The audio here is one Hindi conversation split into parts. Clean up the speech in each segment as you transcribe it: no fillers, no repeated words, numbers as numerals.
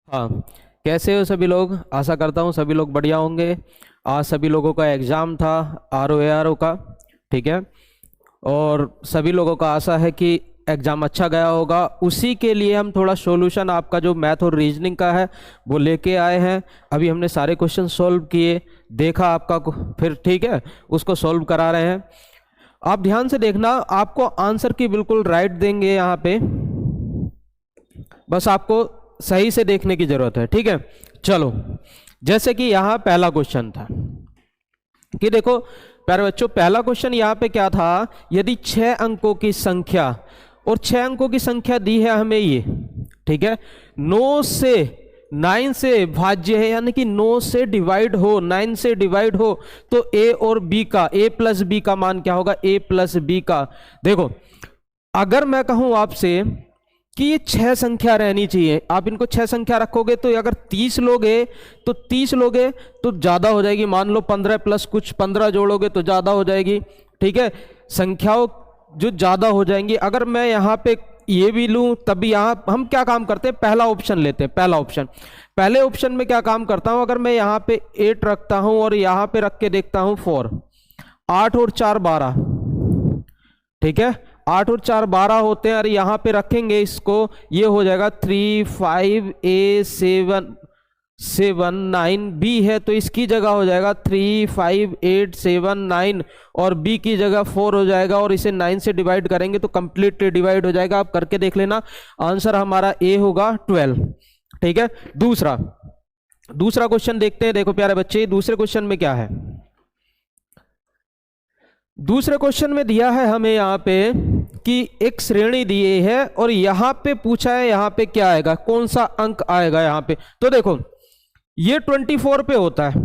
हाँ, कैसे हो सभी लोग? आशा करता हूँ सभी लोग बढ़िया होंगे। आज सभी लोगों का एग्ज़ाम था RO का, ठीक है। और सभी लोगों का आशा है कि एग्ज़ाम अच्छा गया होगा। उसी के लिए हम थोड़ा सॉल्यूशन आपका जो मैथ और रीजनिंग का है वो लेके आए हैं। अभी हमने सारे क्वेश्चन सॉल्व किए, देखा आपका फिर ठीक है, उसको सॉल्व करा रहे हैं। आप ध्यान से देखना, आपको आंसर की बिल्कुल राइट देंगे यहाँ पे, बस आपको सही से देखने की जरूरत है, ठीक है। चलो, जैसे कि यहां पहला क्वेश्चन था कि देखो प्यारे बच्चों, पहला क्वेश्चन यहां पे क्या था, यदि 6 अंकों की संख्या, और 6 अंकों की संख्या दी है हमें ये, ठीक है, 9 से भाज्य है, यानी कि 9 से डिवाइड हो, 9 से डिवाइड हो, तो a और b का, a प्लस बी का मान क्या होगा, a प्लस बी का। देखो, अगर मैं कहूं आपसे कि ये 6 संख्या रहनी चाहिए, आप इनको 6 संख्या रखोगे तो अगर 30 लोगे तो ज्यादा हो जाएगी। मान लो 15 प्लस कुछ 15 जोड़ोगे तो ज्यादा हो जाएगी, ठीक है। संख्याओं जो ज्यादा हो जाएंगी, अगर मैं यहाँ पे ये भी लूं तब यहाँ हम क्या काम करते हैं, पहला ऑप्शन लेते हैं। पहले ऑप्शन में क्या काम करता हूं, अगर मैं यहाँ पे 8 रखता हूं और यहाँ पे रख के देखता हूं 4, 8 और 4 12, ठीक है, 8 और 4 12 होते हैं। और यहां पे रखेंगे इसको, ये हो जाएगा 3 5 a 7 7 9 b है, तो इसकी जगह हो जाएगा 3 5 8 7 9 और b की जगह 4 हो जाएगा। और इसे 9 से डिवाइड करेंगे तो कंप्लीट डिवाइड हो जाएगा। आप करके देख लेना, आंसर हमारा a होगा 12, ठीक है। दूसरा क्वेश्चन देखते हैं। देखो प्यारे बच्चे, दूसरे क्वेश्चन में क्या है, दूसरे क्वेश्चन में दिया है हमें यहाँ पे कि एक श्रेणी दी है और यहाँ पे पूछा है, यहाँ पे क्या आएगा, कौन सा अंक आएगा यहाँ पे। तो देखो, ये 24 पे होता है,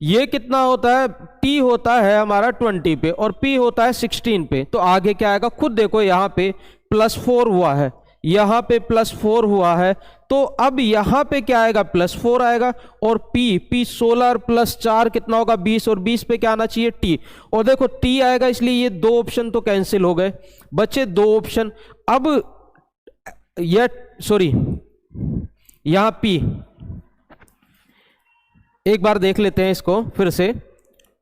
ये कितना होता है, t होता है हमारा 20 पे और p होता है 16 पे। तो आगे क्या आएगा, खुद देखो, यहाँ पे +4 हुआ है, यहाँ पे +4 हुआ है, तो अब यहाँ पे क्या आएगा, +4 आएगा। और p 16 प्लस 4 कितना होगा, 20, और 20 पे क्या आना चाहिए, t। और देखो t आएगा, इसलिए ये 2 ऑप्शन तो कैंसिल हो गए, बचे 2 ऑप्शन। अब ये सॉरी, यहाँ p, एक बार देख लेते हैं इसको फिर से,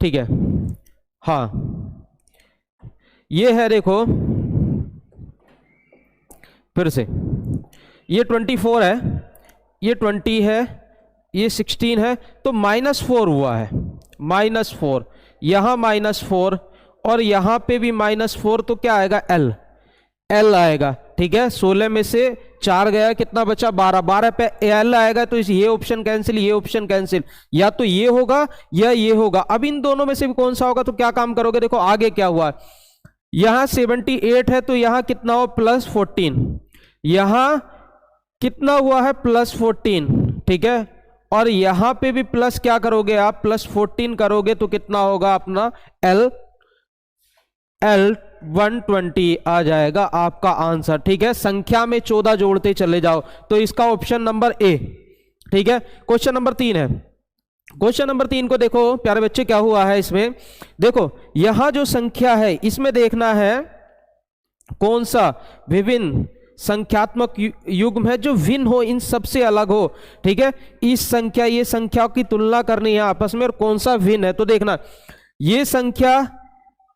ठीक है। हाँ, ये है, देखो फिर से, ये 24 है, ये 20 है, ये 16 है, तो -4 हुआ है, -4, यहां -4 और यहां पे भी -4, तो क्या आएगा, L आएगा, ठीक है। 16 में से 4 गया, कितना बचा, 12 पे L आएगा, तो ये ऑप्शन कैंसिल, ये ऑप्शन कैंसिल, या तो ये होगा या ये होगा। अब इन दोनों में से भी कौन सा होगा, तो क्या काम करोगे, देखो आगे क्या हुआ, यहां 78 है, तो यहां कितना हो, +14, यहां कितना हुआ है, +14, ठीक है। और यहां पे भी प्लस क्या करोगे आप, +14 करोगे, तो कितना होगा अपना L 120 आ जाएगा आपका आंसर, ठीक है। संख्या में 14 जोड़ते चले जाओ, तो इसका ऑप्शन नंबर A, ठीक है। क्वेश्चन नंबर 3 है, क्वेश्चन नंबर 3 को देखो प्यारे बच्चे, क्या हुआ है इसमें, देखो यहां जो संख्या है इसमें देखना है कौन सा विभिन्न संख्यात्मक युग्म है जो भिन्न हो, इन सबसे अलग हो, ठीक है। इस संख्या, ये संख्याओं की तुलना करनी है आपस में, और कौन सा भिन्न है, तो देखना ये संख्या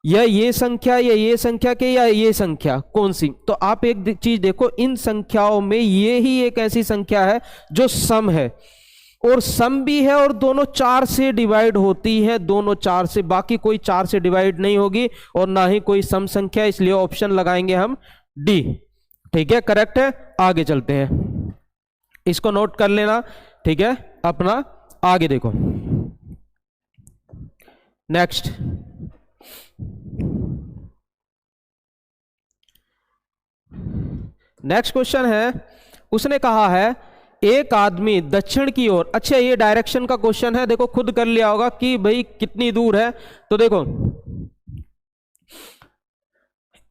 या ये संख्या या ये संख्या के या ये संख्या कौन सी। तो आप एक चीज देखो, इन संख्याओं में ये ही एक ऐसी संख्या है जो सम है, और सम भी है, और दोनों 4 से डिवाइड होती है, दोनों 4 से, बाकी कोई 4 से डिवाइड नहीं होगी, और ना ही कोई सम संख्या, इसलिए ऑप्शन लगाएंगे हम D, ठीक है, करेक्ट है। आगे चलते हैं, इसको नोट कर लेना, ठीक है। अपना आगे देखो, नेक्स्ट क्वेश्चन है, उसने कहा है एक आदमी दक्षिण की ओर, अच्छा ये डायरेक्शन का क्वेश्चन है, देखो खुद कर लिया होगा कि भाई कितनी दूर है। तो देखो,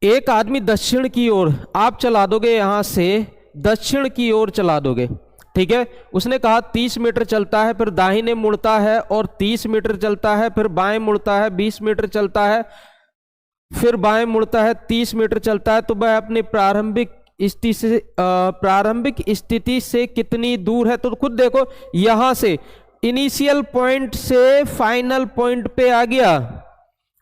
एक आदमी दक्षिण की ओर, आप चला दोगे यहां से दक्षिण की ओर चला दोगे, ठीक है। उसने कहा 30 मीटर चलता है, फिर दाहिने मुड़ता है, और 30 मीटर चलता है, फिर बाएं मुड़ता है, 20 मीटर चलता है, फिर बाएं मुड़ता है, 30 मीटर चलता है, तो वह अपने प्रारंभिक स्थिति से प्रारंभिक स्थिति से कितनी दूर है? तो खुद देखो, यहां से इनिशियल पॉइंट से फाइनल पॉइंट पे आ गया,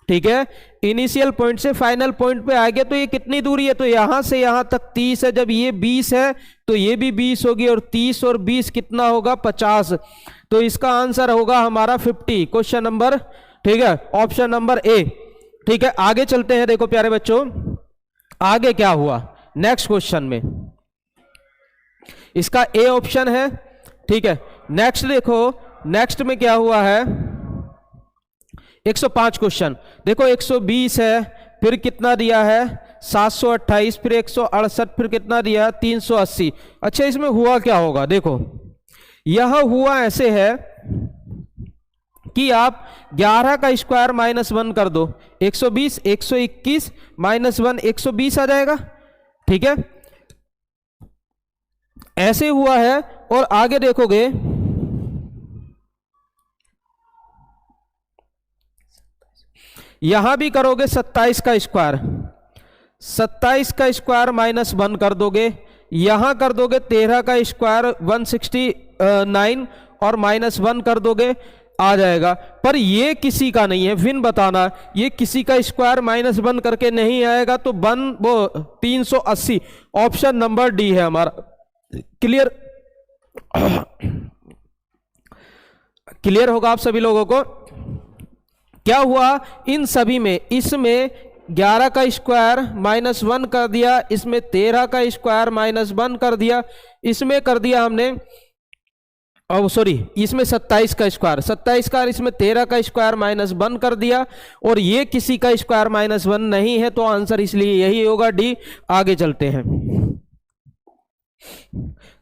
ठीक है, इनिशियल पॉइंट से फाइनल पॉइंट पे आ गया, तो ये कितनी दूरी है? तो यहां से यहां तक 30 है, जब ये 20 है तो ये भी 20 होगी, और 30 और 20 कितना होगा? 50। तो इसका आंसर होगा हमारा 50, क्वेश्चन नंबर, ठीक है, ऑप्शन नंबर ए। ठीक है, आगे चलते हैं। देखो प्यारे बच्चों, आगे क्या हुआ नेक्स्ट क्वेश्चन में, इसका ए ऑप्शन है, ठीक है। नेक्स्ट देखो, नेक्स्ट में क्या हुआ है, 105 क्वेश्चन। देखो 120 है, फिर कितना दिया है? 728, फिर 168, फिर कितना दिया है? 380। अच्छा, इसमें हुआ क्या होगा? देखो यह हुआ ऐसे है कि आप 11 का स्क्वायर -1 कर दो, 120, 121 -1 120 आ जाएगा, ठीक है, ऐसे हुआ है। और आगे देखोगे, यहां भी करोगे 27 का स्क्वायर, 27 का स्क्वायर -1 कर दोगे, यहां कर दोगे 13 का स्क्वायर 169 और -1 कर दोगे, आ जाएगा। पर ये किसी का नहीं है, फिर बताना, ये किसी का स्क्वायर -1 करके नहीं आएगा, तो वो 380, ऑप्शन नंबर डी है हमारा। क्लियर? क्लियर होगा आप सभी लोगों को? क्या हुआ इन सभी में, इसमें 11 का स्क्वायर -1 कर दिया, इसमें 13 का स्क्वायर -1 कर दिया, इसमें कर दिया हमने, सॉरी, इसमें 27 का स्क्वायर, 27 का, इसमें 13 का स्क्वायर -1 कर दिया, और ये किसी का स्क्वायर -1 नहीं है, तो आंसर इसलिए यही होगा, डी। आगे चलते हैं,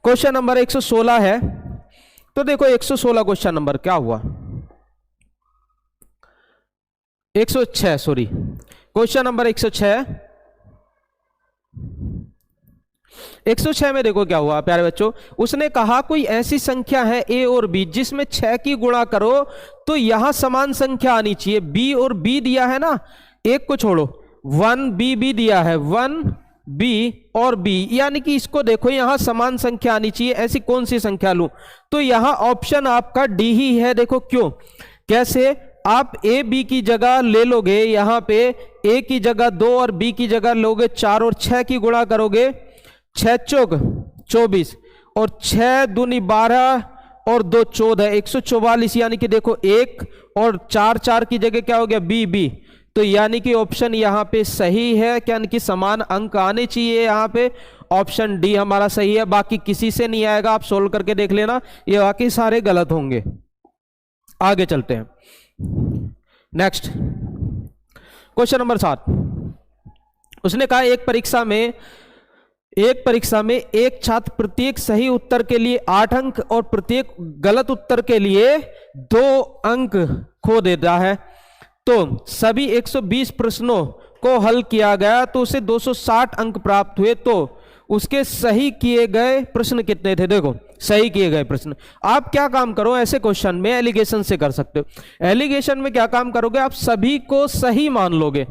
क्वेश्चन नंबर 116 है। तो देखो 116 क्वेश्चन नंबर क्या हुआ, 106, सॉरी, क्वेश्चन नंबर 106। 106 में देखो क्या हुआ प्यारे बच्चों, उसने कहा कोई ऐसी संख्या है a और b जिसमें 6 की गुणा करो तो यहां समान संख्या आनी चाहिए। b और b दिया है ना, एक को छोड़ो, 1b भी दिया है, 1b और b, यानी कि इसको देखो यहां समान संख्या आनी चाहिए। ऐसी कौन सी संख्या लूं? तो यहां ऑप्शन आपका डी ही है। देखो क्यों, कैसे? आप a b की जगह ले लोगे, यहां पे a की जगह 2 और b की जगह लोगे 4 और 6 की गुणा करोगे, 6 चौक 24 और 6 दूनी 12 और 2 14, 144, यानी कि देखो 1 और 4 4 की जगह क्या हो गया? b b। तो यानी कि ऑप्शन यहां पे सही है, यानी कि समान अंक आने चाहिए, यहां पे ऑप्शन डी हमारा सही है। बाकी किसी से नहीं आएगा, आप सोल्व करके देख लेना, ये बाकी सारे गलत होंगे। आगे चलते हैं, नेक्स्ट क्वेश्चन नंबर 7। उसने कहा एक परीक्षा में एक छात्र प्रत्येक सही उत्तर के लिए 8 अंक और प्रत्येक गलत उत्तर के लिए 2 अंक खो देता है। तो सभी 120 प्रश्नों को हल किया गया तो उसे 260 अंक प्राप्त हुए। तो उसके सही किए गए प्रश्न कितने थे? देखो सही किए गए प्रश्न, आप क्या काम करो, ऐसे क्वेश्चन में एलिगेशन से कर सकते हो। एलिगेशन में क्या काम करोगे, आप सभी को सही मान लोगे,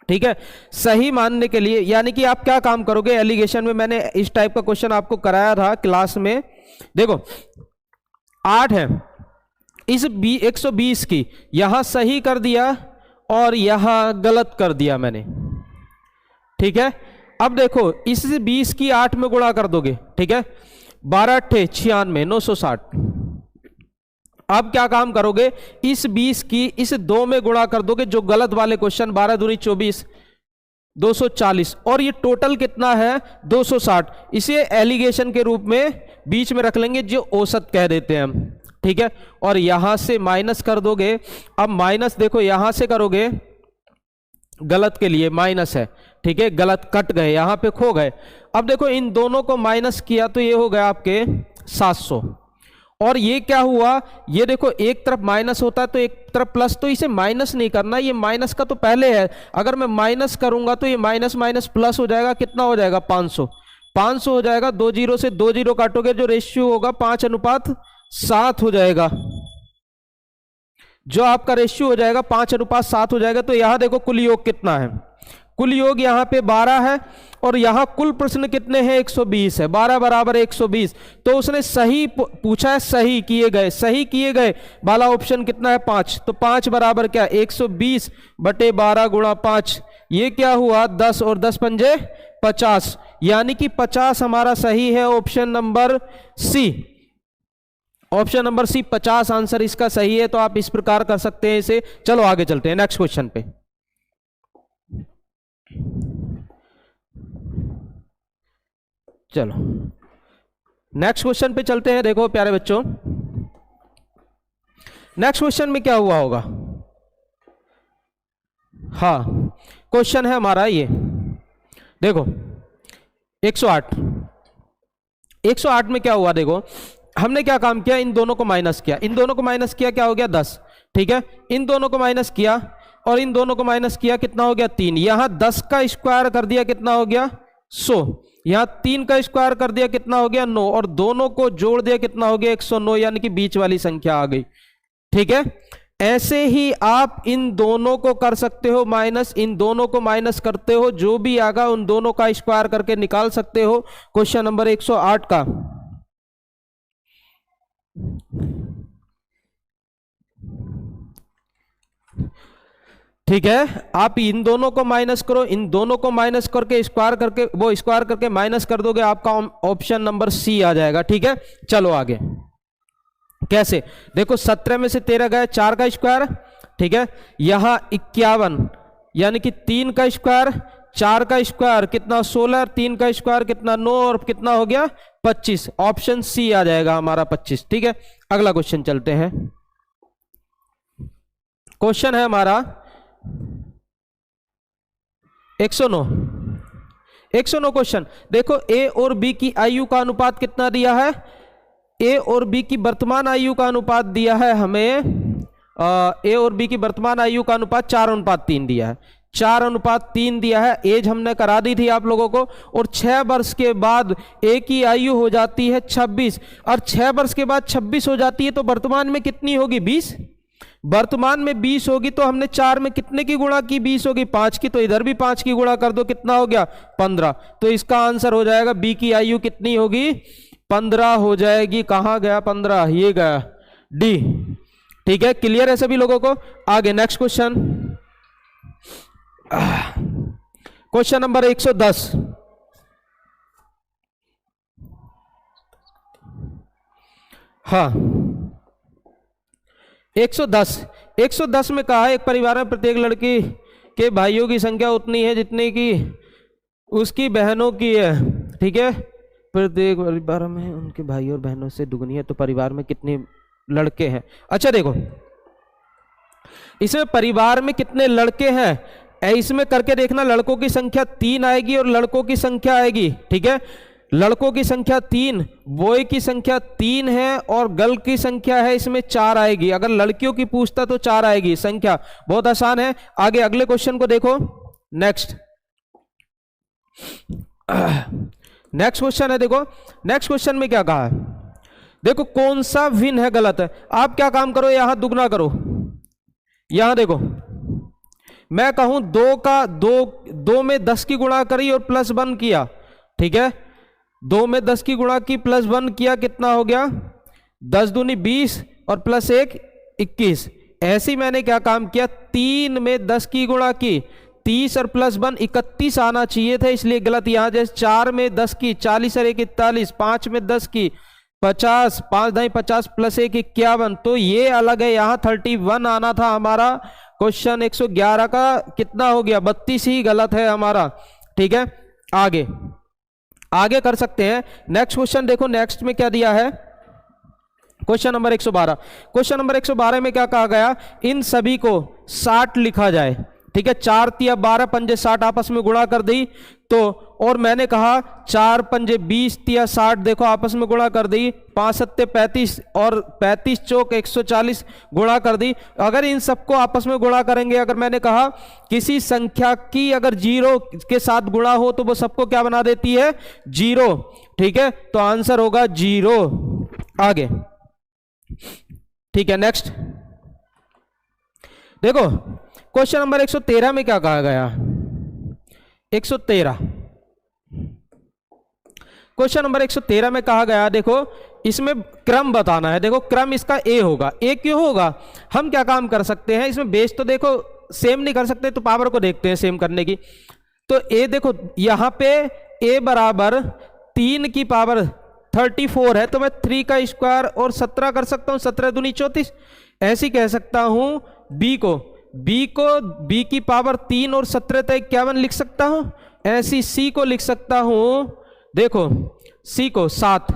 ठीक है। सही मानने के लिए यानी कि आप क्या काम करोगे एलिगेशन में, मैंने इस टाइप का क्वेश्चन आपको कराया था क्लास में। देखो 8 है, इस 120 की यहां सही कर दिया और यहां गलत कर दिया मैंने, ठीक है। अब देखो इस 20 की 8 में गुणा कर दोगे, ठीक है, 12 8 96 960। अब क्या काम करोगे, इस 20 की इस 2 में गुणा कर दोगे, जो गलत वाले क्वेश्चन, 12 दूनी 24 240, और ये टोटल कितना है 260। इसे एलिगेशन के रूप में बीच में रख लेंगे, जो औसत कह देते हैं हम, ठीक है। और यहां से माइनस कर दोगे। अब माइनस देखो यहां से करोगे, गलत के लिए माइनस है, ठीक है, गलत कट गए, यहां पे खो गए। अब देखो इन दोनों को माइनस किया तो ये हो गया आपके 700। और ये क्या हुआ, ये देखो एक तरफ माइनस होता है तो एक तरफ प्लस, तो इसे माइनस नहीं करना, ये माइनस का तो पहले है। अगर मैं माइनस करूंगा तो ये माइनस माइनस प्लस हो जाएगा, कितना हो जाएगा 500 हो जाएगा। 2 जीरो से 2 जीरो काटोगे, जो रेशियो होगा 5:7 हो जाएगा, जो आपका रेशियो हो जाएगा 5:7 हो जाएगा। तो यहां देखो कुल योग कितना है, कुल योग यहाँ पे 12 है और यहाँ कुल प्रश्न कितने हैं, 120 है। 12 बराबर 120, तो उसने सही पूछा है, सही किए गए, सही किए गए वाला ऑप्शन कितना है, 5। तो 5 बराबर क्या, 120 बटे 12 गुणा 5, ये क्या हुआ 10 और 10 पंजे 50, यानी कि 50 हमारा सही है। Option number C, option number C 50 answer इसका सही है। तो आप इस प्रकार कर सकते हैं इसे। चलो आगे चलते हैं नेक्स्ट क्वेश्चन पे। चलो नेक्स्ट क्वेश्चन पे चलते हैं। देखो प्यारे बच्चों, नेक्स्ट क्वेश्चन में क्या हुआ होगा। हाँ, क्वेश्चन है हमारा ये, देखो 108 में क्या हुआ, देखो हमने क्या काम किया, इन दोनों को माइनस किया, इन दोनों को माइनस किया, क्या हो गया 10, ठीक है। इन दोनों को माइनस किया और इन दोनों को माइनस किया, कितना हो गया 3। यहां 10 का स्क्वायर कर दिया, कितना हो गया 100। यहां 3 का स्क्वायर कर दिया, कितना हो गया 9, और दोनों को जोड़ दिया, कितना हो गया 109, यानी कि बीच वाली संख्या आ गई, ठीक है। ऐसे ही आप इन दोनों को कर सकते हो माइनस, इन दोनों को माइनस करते हो, जो भी आगा उन दोनों का स्क्वायर करके निकाल सकते हो। क्वेश्चन नंबर 108 का, ठीक है। आप इन दोनों को माइनस करो, इन दोनों को माइनस करके स्क्वायर करके, वो स्क्वायर करके माइनस कर दोगे, आपका ऑप्शन नंबर सी आ जाएगा, ठीक है। चलो आगे कैसे, देखो 17 में से 13 गए, 4 का स्क्वायर, ठीक है। यहां 51, यानी कि 3 का स्क्वायर, 4 का स्क्वायर कितना 16, 3 का स्क्वायर कितना 9, और कितना हो गया 25। ऑप्शन सी आ जाएगा हमारा 25, ठीक है। अगला क्वेश्चन चलते हैं। क्वेश्चन है हमारा 109 क्वेश्चन। देखो ए और बी की आयु का अनुपात कितना दिया है, ए और बी की वर्तमान आयु का अनुपात दिया है हमें, ए और बी की वर्तमान आयु का अनुपात 4:3 दिया है, 4:3 दिया है। एज हमने करा दी थी आप लोगों को, और 6 वर्ष के बाद ए की आयु हो जाती है 26, और 6 वर्ष के बाद 26 हो जाती है, तो वर्तमान में कितनी होगी 20। वर्तमान में 20 होगी, तो हमने 4 में कितने की गुणा की, 20 होगी 5 की, तो इधर भी 5 की गुणा कर दो, कितना हो गया 15। तो इसका आंसर हो जाएगा बी की आयु कितनी होगी, 15 हो जाएगी। कहां गया 15, ये गया डी, ठीक है। क्लियर है सभी लोगों को। आगे नेक्स्ट क्वेश्चन, क्वेश्चन नंबर 110। हाँ 110 में कहा है, एक परिवार में प्रत्येक लड़की के भाइयों की संख्या उतनी है जितनी की उसकी बहनों की है, ठीक है। प्रत्येक परिवार में उनके भाइयों और बहनों से दुगनी है, तो परिवार में कितने लड़के हैं। अच्छा देखो, इसमें परिवार में कितने लड़के हैं, इसमें करके देखना। लड़कों की संख्या 3 आएगी और लड़कों की संख्या आएगी, ठीक है। लड़कों की संख्या 3, बॉय की संख्या 3 है, और गर्ल की संख्या है इसमें 4 आएगी। अगर लड़कियों की पूछता तो 4 आएगी। संख्या बहुत आसान है। आगे अगले क्वेश्चन को देखो, नेक्स्ट क्वेश्चन है। देखो नेक्स्ट क्वेश्चन में क्या कहा है, देखो कौन सा भिन्न है, गलत है। आप क्या काम करो, यहां दुगना करो। यहां देखो, मैं कहूं 2 में 10 की गुणा करी और +1 किया, ठीक है। 2 में 10 की गुणा की +1 किया, कितना हो गया 10 दूनी 20 और +1 21। ऐसे ही मैंने क्या काम किया, 3 में 10 की गुणा की 30 और +1 31 आना चाहिए था, इसलिए गलत। यहां जैसे 4 में 10 की 40 और 1 41, 5 में 10 की 50, 5 × 50 +1 51, तो ये अलग है। यहां 31 आना था हमारा। क्वेश्चन 111 का कितना हो गया 32 ही गलत है हमारा, ठीक है। आगे कर सकते हैं। नेक्स्ट क्वेश्चन देखो, नेक्स्ट में क्या दिया है, क्वेश्चन नंबर 112। क्वेश्चन नंबर 112 में क्या कहा गया, इन सभी को 60 लिखा जाए, ठीक है। 4 × 12 × 60 आपस में गुणा कर दी, तो और मैंने कहा 4 × 20 × 60 देखो आपस में गुणा कर दी, 5 × 7 35 और 35 × 4 140 गुणा कर दी। अगर इन सबको आपस में गुणा करेंगे, अगर मैंने कहा किसी संख्या की अगर 0 के साथ गुणा हो तो वो सबको क्या बना देती है 0, ठीक है। तो आंसर होगा 0। आगे ठीक है, नेक्स्ट देखो क्वेश्चन नंबर 113 में क्या कहा गया, 113। क्वेश्चन नंबर 113 में कहा गया, देखो इसमें क्रम बताना है। देखो क्रम इसका ए होगा। ए क्यों होगा? हम क्या काम कर सकते हैं इसमें, बेस तो देखो सेम नहीं कर सकते, तो पावर को देखते हैं सेम करने की। तो ए देखो यहां पे ए बराबर 3 की पावर 34 है, तो मैं 3 का स्क्वायर और 17 कर सकता हूं, 17 दूनी 34। ऐसी कह सकता हूं बी को बी की पावर 3 और 17 तक 51 लिख सकता हूं। ऐसी सी को लिख सकता हूं, देखो सी को 7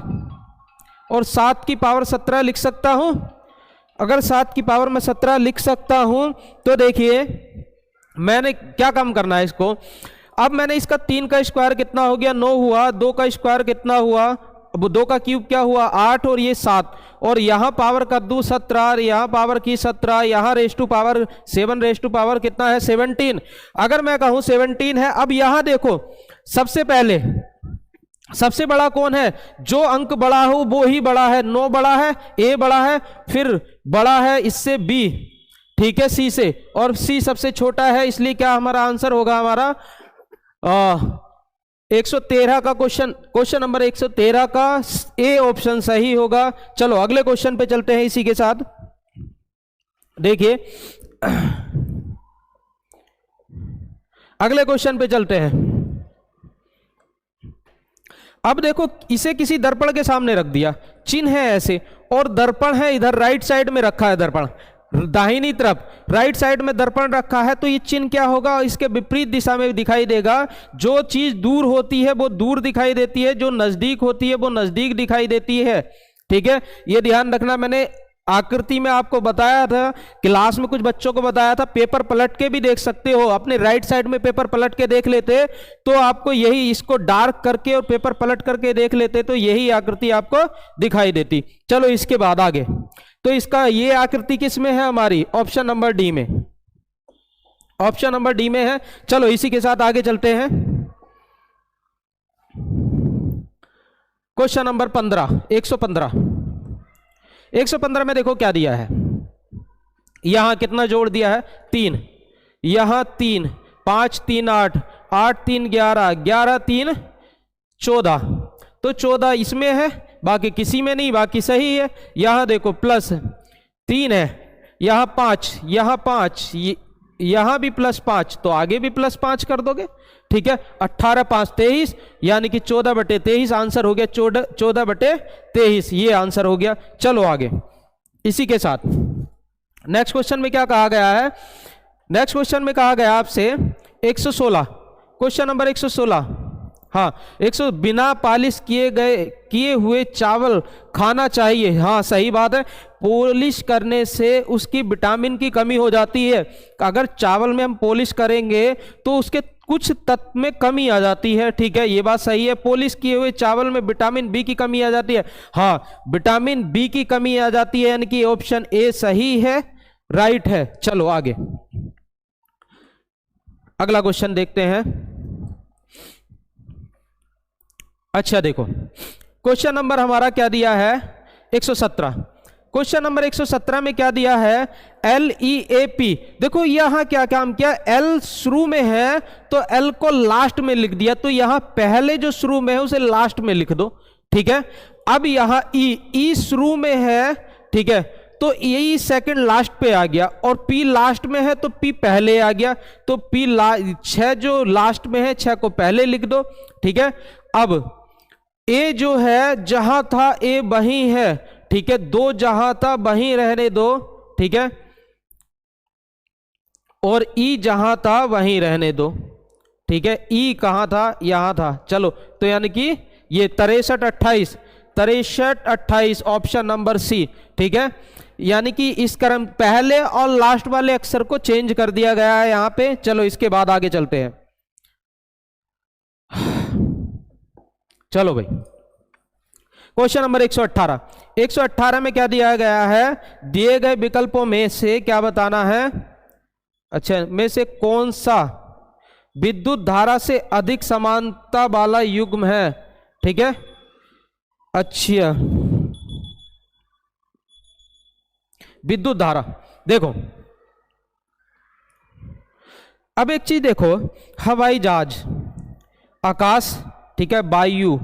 और 7 की पावर 17 लिख सकता हूं। अगर 7 की पावर में 17 लिख सकता हूं तो देखिए मैंने क्या काम करना है इसको। अब मैंने इसका 3 का स्क्वायर कितना हो गया, 9 हुआ। 2 का स्क्वायर कितना हुआ, अब 2 का क्यूब क्या हुआ, 8, और ये 7, और यहां पावर कर दूं 17, यहां पावर की 17, यहां raise to power 7, raise to power कितना है 17। अगर मैं कहूं 17 है, अब यहां देखो सबसे पहले सबसे बड़ा कौन है, जो अंक बड़ा हो वो ही बड़ा है। 9 बड़ा है, ए बड़ा है, फिर बड़ा है इससे बी, ठीक है, सी से, और सी सबसे छोटा है, इसलिए क्या हमारा आंसर होगा, हमारा 113 का क्वेश्चन नंबर 113 का ए ऑप्शन सही होगा। चलो अगले क्वेश्चन पे चलते हैं इसी के साथ। देखिए अगले क्वेश्चन पे चलते हैं। अब देखो इसे किसी दर्पण के सामने रख दिया, चिन्ह है ऐसे, और दर्पण है इधर राइट साइड में रखा है, दर्पण दाहिनी तरफ राइट साइड में दर्पण रखा है, तो ये चिन्ह क्या होगा, इसके विपरीत दिशा में दिखाई देगा। जो चीज दूर होती है वो दूर दिखाई देती है, जो नजदीक होती है वो नजदीक दिखाई देती है, ठीक है। ये ध्यान रखना, मैंने आकृति में आपको बताया था, क्लास में कुछ बच्चों को बताया था, पेपर पलट के भी देख सकते हो, अपने राइट साइड में पेपर पलट के देख लेते तो आपको यही, इसको डार्क करके और पेपर पलट करके देख लेते तो यही आकृति आपको दिखाई देती। चलो इसके बाद आगे, तो इसका ये आकृति किस में है, हमारी ऑप्शन नंबर डी में, ऑप्शन नंबर डी में है। चलो इसी के साथ आगे चलते हैं। क्वेश्चन नंबर 15, 115 में देखो क्या दिया है, यहां कितना जोड़ दिया है, 3, यहां 3, 5 3 8, 8 3 11, 11 3 14, तो 14 इसमें है, बाकी किसी में नहीं, बाकी सही है। यहां देखो प्लस 3 है, यहां 5, यहां 5, यहां भी +5, तो आगे भी +5 कर दोगे, ठीक है। 18 5 23, यानी कि 14/23 आंसर हो गया, 14/23 ये आंसर हो गया। चलो आगे इसी के साथ नेक्स्ट क्वेश्चन में क्या कहा गया है, नेक्स्ट क्वेश्चन में कहा गया आपसे 116, क्वेश्चन नंबर 116, हाँ 100, बिना पॉलिश किए हुए चावल खाना चाहिए। हाँ सही बात है, पॉलिश करने से उसकी विटामिन की कमी हो जाती है। अगर चावल में हम पॉलिश करेंगे तो उसके कुछ तत्व में कमी आ जाती है, ठीक है, ये बात सही है। पॉलिश किए हुए चावल में विटामिन बी की कमी आ जाती है, हाँ विटामिन बी की कमी आ जाती है, यानी कि ऑप्शन ए सही है, राइट है। चलो आगे अगला क्वेश्चन देखते हैं। अच्छा देखो क्वेश्चन नंबर हमारा क्या दिया है, 117। क्वेश्चन नंबर 117 में क्या दिया है, LEAP। देखो यहां क्या काम किया, L शुरू में है तो L को लास्ट में लिख दिया, तो यहां पहले जो शुरू में है उसे लास्ट में लिख दो, ठीक है। अब यहां E शुरू में है, ठीक है, तो E सेकंड लास्ट पे आ गया, और P लास्ट में है तो P पहले आ गया, तो P 6 जो लास्ट में है 6 को पहले लिख दो, ठीक है। अब A जो है जहां था A वहीं है, ठीक है, 2 जहां था वहीं रहने दो, ठीक है, और E जहां था वहीं रहने दो, ठीक है। E कहां था, यहां था। चलो तो यानी कि ये 63 28 ऑप्शन नंबर सी, ठीक है, यानी कि इस क्रम पहले और लास्ट वाले अक्षर को चेंज कर दिया गया है यहां पे। चलो इसके बाद आगे चलते हैं। चलो भाई क्वेश्चन नंबर 118 में क्या दिया गया है, दिए गए विकल्पों में से क्या बताना है, अच्छा में से कौन सा विद्युत धारा से अधिक समानता वाला युग्म है, ठीक है। अच्छा विद्युत धारा, देखो अब एक चीज देखो, हवाई जहाज आकाश, ठीक है, वायु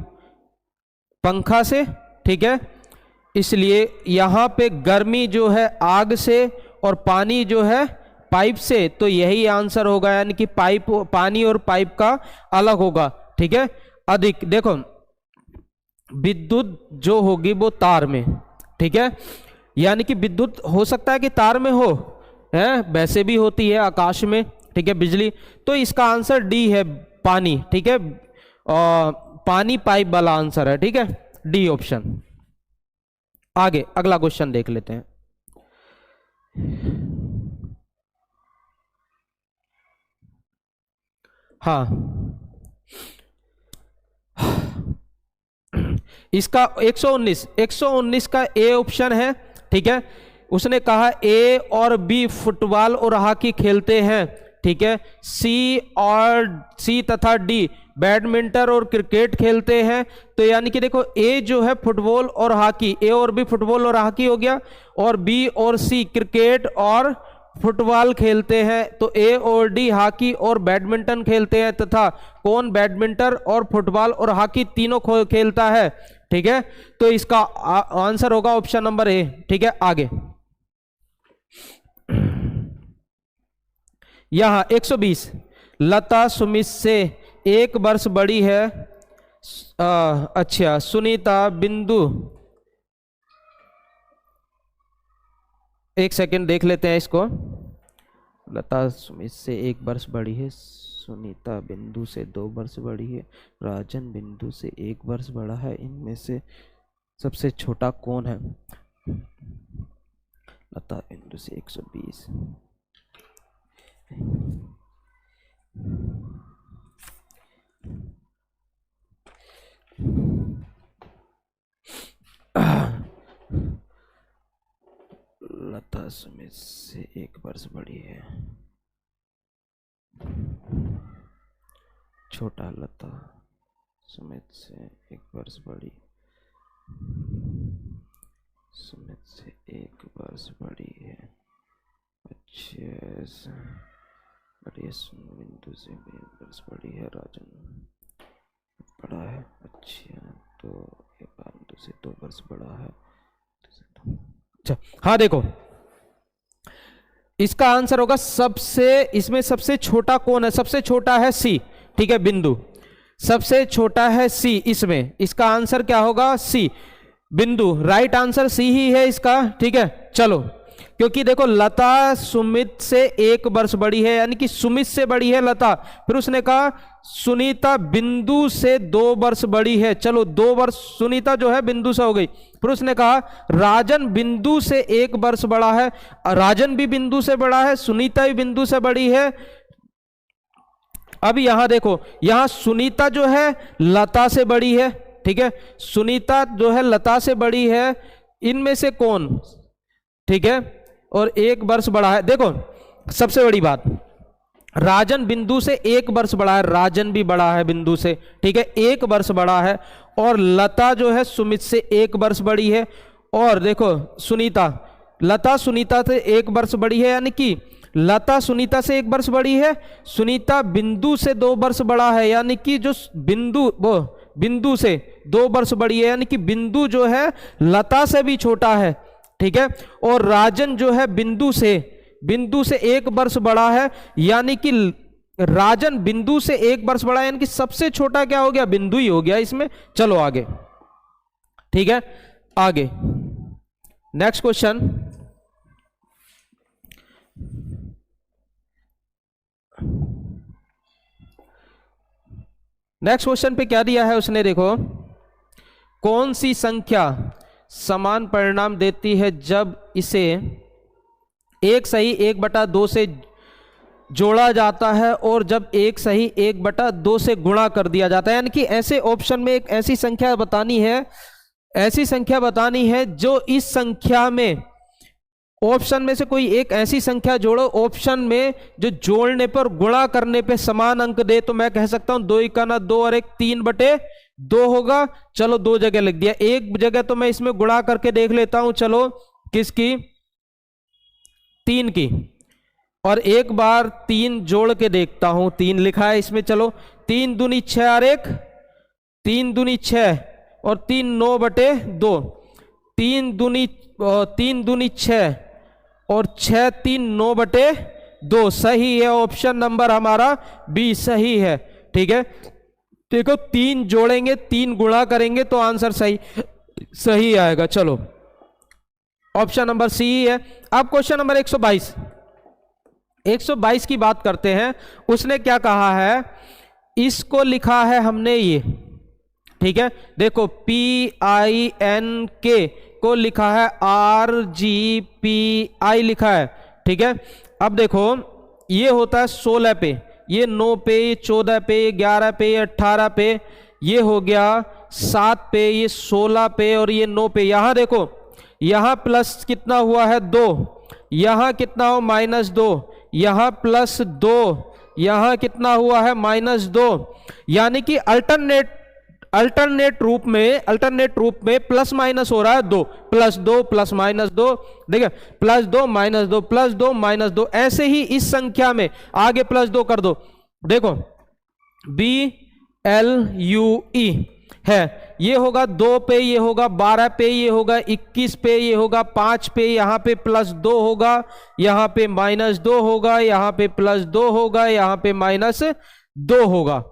पंखा से, ठीक है, इसलिए यहां पे गर्मी जो है आग से और पानी जो है पाइप से, तो यही आंसर होगा, यानी कि पाइप, पानी और पाइप का अलग होगा, ठीक है। अधिक, देखो विद्युत जो होगी वो तार में, ठीक है, यानी कि विद्युत हो सकता है कि तार में हो, है, वैसे भी होती है आकाश में, ठीक है, बिजली। तो इसका आंसर डी है, पानी, ठीक है, पानी पाइप वाला आंसर है, ठीक है, डी ऑप्शन। आगे अगला क्वेश्चन देख लेते हैं। हाँ, इसका 119 का ए ऑप्शन है, ठीक है। उसने कहा ए और बी फुटबॉल और हॉकी खेलते हैं, ठीक है। सी तथा डी बैडमिंटन और क्रिकेट खेलते हैं। तो यानी कि देखो ए जो है फुटबॉल और हॉकी, ए और बी फुटबॉल और हॉकी हो गया, और बी और सी क्रिकेट और फुटबॉल खेलते हैं। तो ए और डी हॉकी और बैडमिंटन खेलते हैं, तथा कौन बैडमिंटन और फुटबॉल और हॉकी तीनों खेलता है, ठीक है। तो इसका आंसर होगा ऑप्शन नंबर ए, ठीक है। आगे यहां 120, लता सुमित से 1 वर्ष बड़ी है। अच्छा, सुनीता बिंदु, एक सेकंड देख लेते हैं इसको। लता सुमित से 1 वर्ष बड़ी है, सुनीता बिंदु से 2 वर्ष बड़ी है, राजन बिंदु से 1 वर्ष बड़ा है, इनमें से सबसे छोटा कौन है? लता बिंदु से 120। लता सुमित से 1 वर्ष बड़ी है, छोटा लता सुमित से 1 वर्ष बड़ी, सुमित से 1 वर्ष बड़ी है। अच्छा, बड़ी बिंदु से 1 वर्ष बड़ी है, राजन बड़ा है। अच्छा, तो बिंदु से 2 वर्ष बड़ा है। अच्छा, हाँ देखो इसका आंसर होगा सबसे, इसमें सबसे छोटा कौन है? सबसे छोटा है सी, ठीक है, बिंदु सबसे छोटा है सी। इसमें इसका आंसर क्या होगा? सी, बिंदु। राइट आंसर सी ही है इसका, ठीक है। चलो, क्योंकि देखो लता सुमित से 1 वर्ष बड़ी है, यानी कि सुमित से बड़ी है लता। फिर उसने कहा सुनीता बिंदु से 2 वर्ष बड़ी है। चलो 2 वर्ष सुनीता जो है बिंदु से हो गई। फिर उसने कहा राजन बिंदु से 1 वर्ष बड़ा है। राजन भी बिंदु से बड़ा है, सुनीता भी बिंदु से बड़ी है। अब यहां देखो, यहां सुनीता जो है लता से बड़ी है, ठीक है, सुनीता जो है लता से बड़ी है। इनमें से कौन, ठीक है, और 1 वर्ष बड़ा है। देखो सबसे बड़ी बात, राजन बिंदु से 1 वर्ष बड़ा है, राजन भी बड़ा है बिंदु से, ठीक है, 1 वर्ष बड़ा है। और लता जो है सुमित से 1 वर्ष बड़ी है। और देखो सुनीता, लता सुनीता से 1 वर्ष बड़ी है, यानी कि लता सुनीता से 1 वर्ष बड़ी है, सुनीता बिंदु से 2 वर्ष बड़ा है, यानी कि जो बिंदु वो बिंदु से 2 वर्ष बड़ी है, यानी कि बिंदु जो है लता से भी छोटा है, ठीक है। और राजन जो है बिंदु से 1 वर्ष बड़ा है, यानी कि राजन बिंदु से 1 वर्ष बड़ा है, यानी कि सबसे छोटा क्या हो गया? बिंदु ही हो गया इसमें। चलो आगे, ठीक है। आगे नेक्स्ट क्वेश्चन, नेक्स्ट क्वेश्चन पे क्या दिया है उसने? देखो, कौन सी संख्या समान परिणाम देती है जब इसे 1 सही 1/2 से जोड़ा जाता है और जब 1 सही 1/2 से गुणा कर दिया जाता है? यानी कि ऐसे ऑप्शन में एक ऐसी संख्या बतानी है, ऐसी संख्या बतानी है जो इस संख्या में, ऑप्शन में से कोई एक ऐसी संख्या जोड़ो, ऑप्शन में जो जोड़ने पर गुणा करने पे समान अंक दे। तो मैं कह सकता हूं 2 × 2 और 1 3/2 होगा। चलो 2 जगह लिख दिया, एक जगह तो मैं इसमें गुणा करके देख लेता हूं। चलो किसकी? 3 की। और एक बार 3 जोड़ के देखता हूं, 3 लिखा है इसमें। चलो 3 दूनी 6 और 1 3 दूनी 6 और 3 9/2 3 दूनी 6 और 6 3 9/2 सही है। ऑप्शन नंबर हमारा बी सही है। ठीक है, देखो 3 जोड़ेंगे 3 गुणा करेंगे तो आंसर सही आएगा। चलो ऑप्शन नंबर सी है। अब क्वेश्चन नंबर 122 की बात करते हैं। उसने क्या कहा है, इसको लिखा है हमने ये, ठीक है, देखो PINK को लिखा है RGPI लिखा है। ठीक है, अब देखो ये होता है 16 पे, ये 9 पे, ये 14 पे, ये 11 पे, ये 18 पे, ये हो गया 7 पे, ये 16 पे और ये 9 पे। यहां देखो, यहां प्लस कितना हुआ है 2, यहां कितना हो -2, यहां +2, यहां कितना हुआ है -2। यानी कि अल्टरनेट रूप में प्लस माइनस हो रहा है 2 +2 +-2, देखिए +2 -2 +2 -2, ऐसे ही इस संख्या में आगे +2 कर दो। देखो BLUE है, ये होगा 2 पे, ये होगा 12 पे, ये होगा 21 पे, ये होगा 5 पे, यहाँ पे +2 होगा, यहाँ पे -2 होगा, यहाँ पे +2 होगा, यहाँ पे -2 होगा।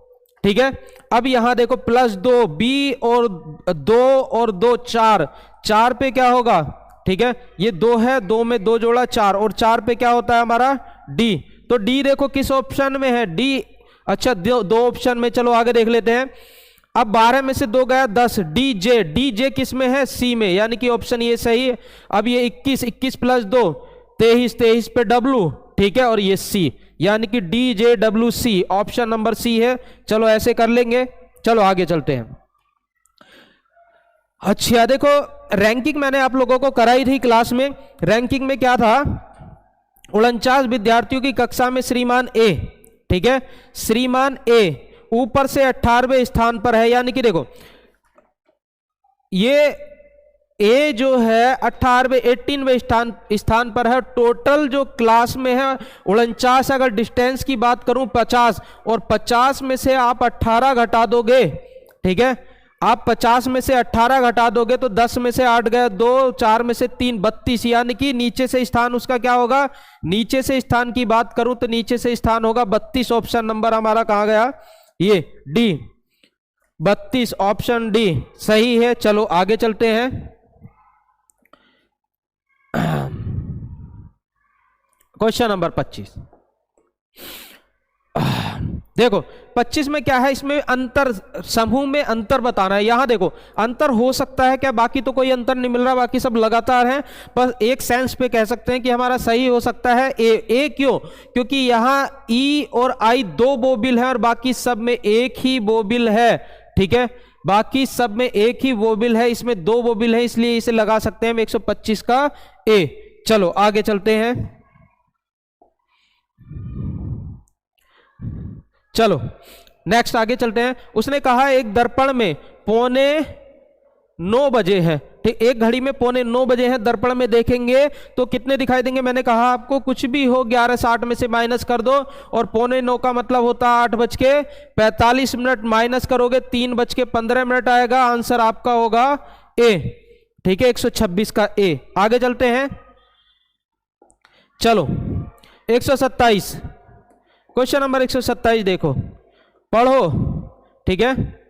ठीक है, अब यहां देखो +2 B और 2 4 पे क्या होगा, ठीक है, ये 2 है, 2 में 2 जोड़ा 4 और 4 पे क्या होता है हमारा D। तो D देखो किस ऑप्शन में है, D। अच्छा, 2 ऑप्शन में, चलो आगे देख लेते हैं। अब 12 में से 2 गया 10, DJ किस में है, C में, यानी कि ऑप्शन ये सही है। अब ये 21 +2 23 पे W, ठीक है, और ये C, यानी कि DJWC, ऑप्शन नंबर C है। चलो ऐसे कर लेंगे, चलो आगे चलते हैं। अच्छा देखो, रैंकिंग मैंने आप लोगों को कराई थी क्लास में। रैंकिंग में क्या था, 49 विद्यार्थियों की कक्षा में श्रीमान A, ठीक है, श्रीमान A ऊपर से 18वें स्थान पर है। यानी कि देखो ये ए जो है 18वें स्थान पर है। टोटल जो क्लास में है 49, अगर डिस्टेंस की बात करूं 50, और 50 में से आप 18 घटा दोगे, ठीक है, आप 50 में से 18 घटा दोगे तो 10 में से 8 गए 2, 4 में से 3 32, यानी कि नीचे से स्थान उसका क्या होगा, नीचे से स्थान की बात करूं तो नीचे से स्थान होगा 32। ऑप्शन नंबर हमारा कहां गया, ये डी, 32, ऑप्शन डी सही है। चलो आगे चलते हैं। क्वेश्चन नंबर 25 देखो, 25 में क्या है, इसमें अंतर, समूह में अंतर बताना है। यहां देखो अंतर हो सकता है क्या, बाकी तो कोई अंतर नहीं मिल रहा, बाकी सब लगातार हैं। बस एक सेंस पे कह सकते हैं कि हमारा सही हो सकता है ए क्यों, क्योंकि यहां ई और आई 2 बोबिल है और बाकी सब में एक ही बोबिल है। ठीक है, बाकी सब में एक ही बोबिल है, इसमें 2 बोबिल है, इसलिए इसे लगा सकते हैं हम 125 का ए। चलो आगे चलते हैं। चलो नेक्स्ट आगे चलते हैं। उसने कहा एक दर्पण में 8:45 बजे है, ठीक, एक घड़ी में 8:45 बजे है, दर्पण में देखेंगे तो कितने दिखाई देंगे। मैंने कहा आपको कुछ भी हो 11:60 में से माइनस कर दो, और 8:45 का मतलब होता है 8:45, माइनस करोगे 3:15 आएगा। आंसर आपका होगा ए, ठीक है, 126 का ए। आगे चलते हैं। चलो 127, क्वेश्चन नंबर 127 देखो, पढ़ो, ठीक है।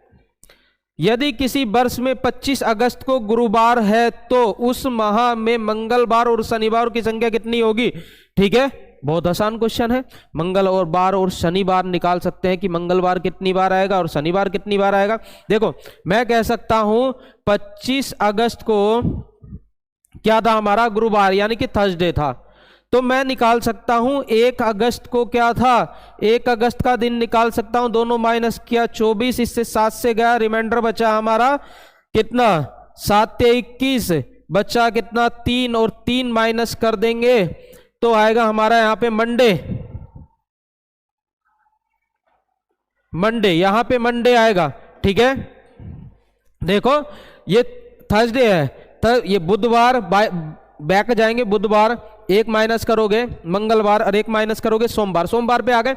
यदि किसी वर्ष में 25 अगस्त को गुरुवार है तो उस माह में मंगलवार और शनिवार की संख्या कितनी होगी। ठीक है, बहुत आसान क्वेश्चन है। मंगल और बार और शनिवार निकाल सकते हैं कि मंगलवार कितनी बार आएगा और शनिवार कितनी बार आएगा। देखो मैं कह सकता हूं 25 अगस्त को क्या था हमारा, गुरुवार, यानी कि थर्सडे था, तो मैं निकाल सकता हूं 1 अगस्त को क्या था, 1 अगस्त का दिन निकाल सकता हूं। दोनों माइनस किया 24, इससे 7 से गया, रिमाइंडर बचा हमारा कितना, 7 से 21, बचा कितना 3, और 3 माइनस कर देंगे तो आएगा हमारा यहां पे मंडे, यहां पे मंडे आएगा। ठीक है, देखो ये थर्सडे है, तो ये बुधवार, बैक जाएंगे, बुधवार 1 माइनस करोगे, मंगलवार और 1 माइनस करोगे, सोमवार पे आ गए।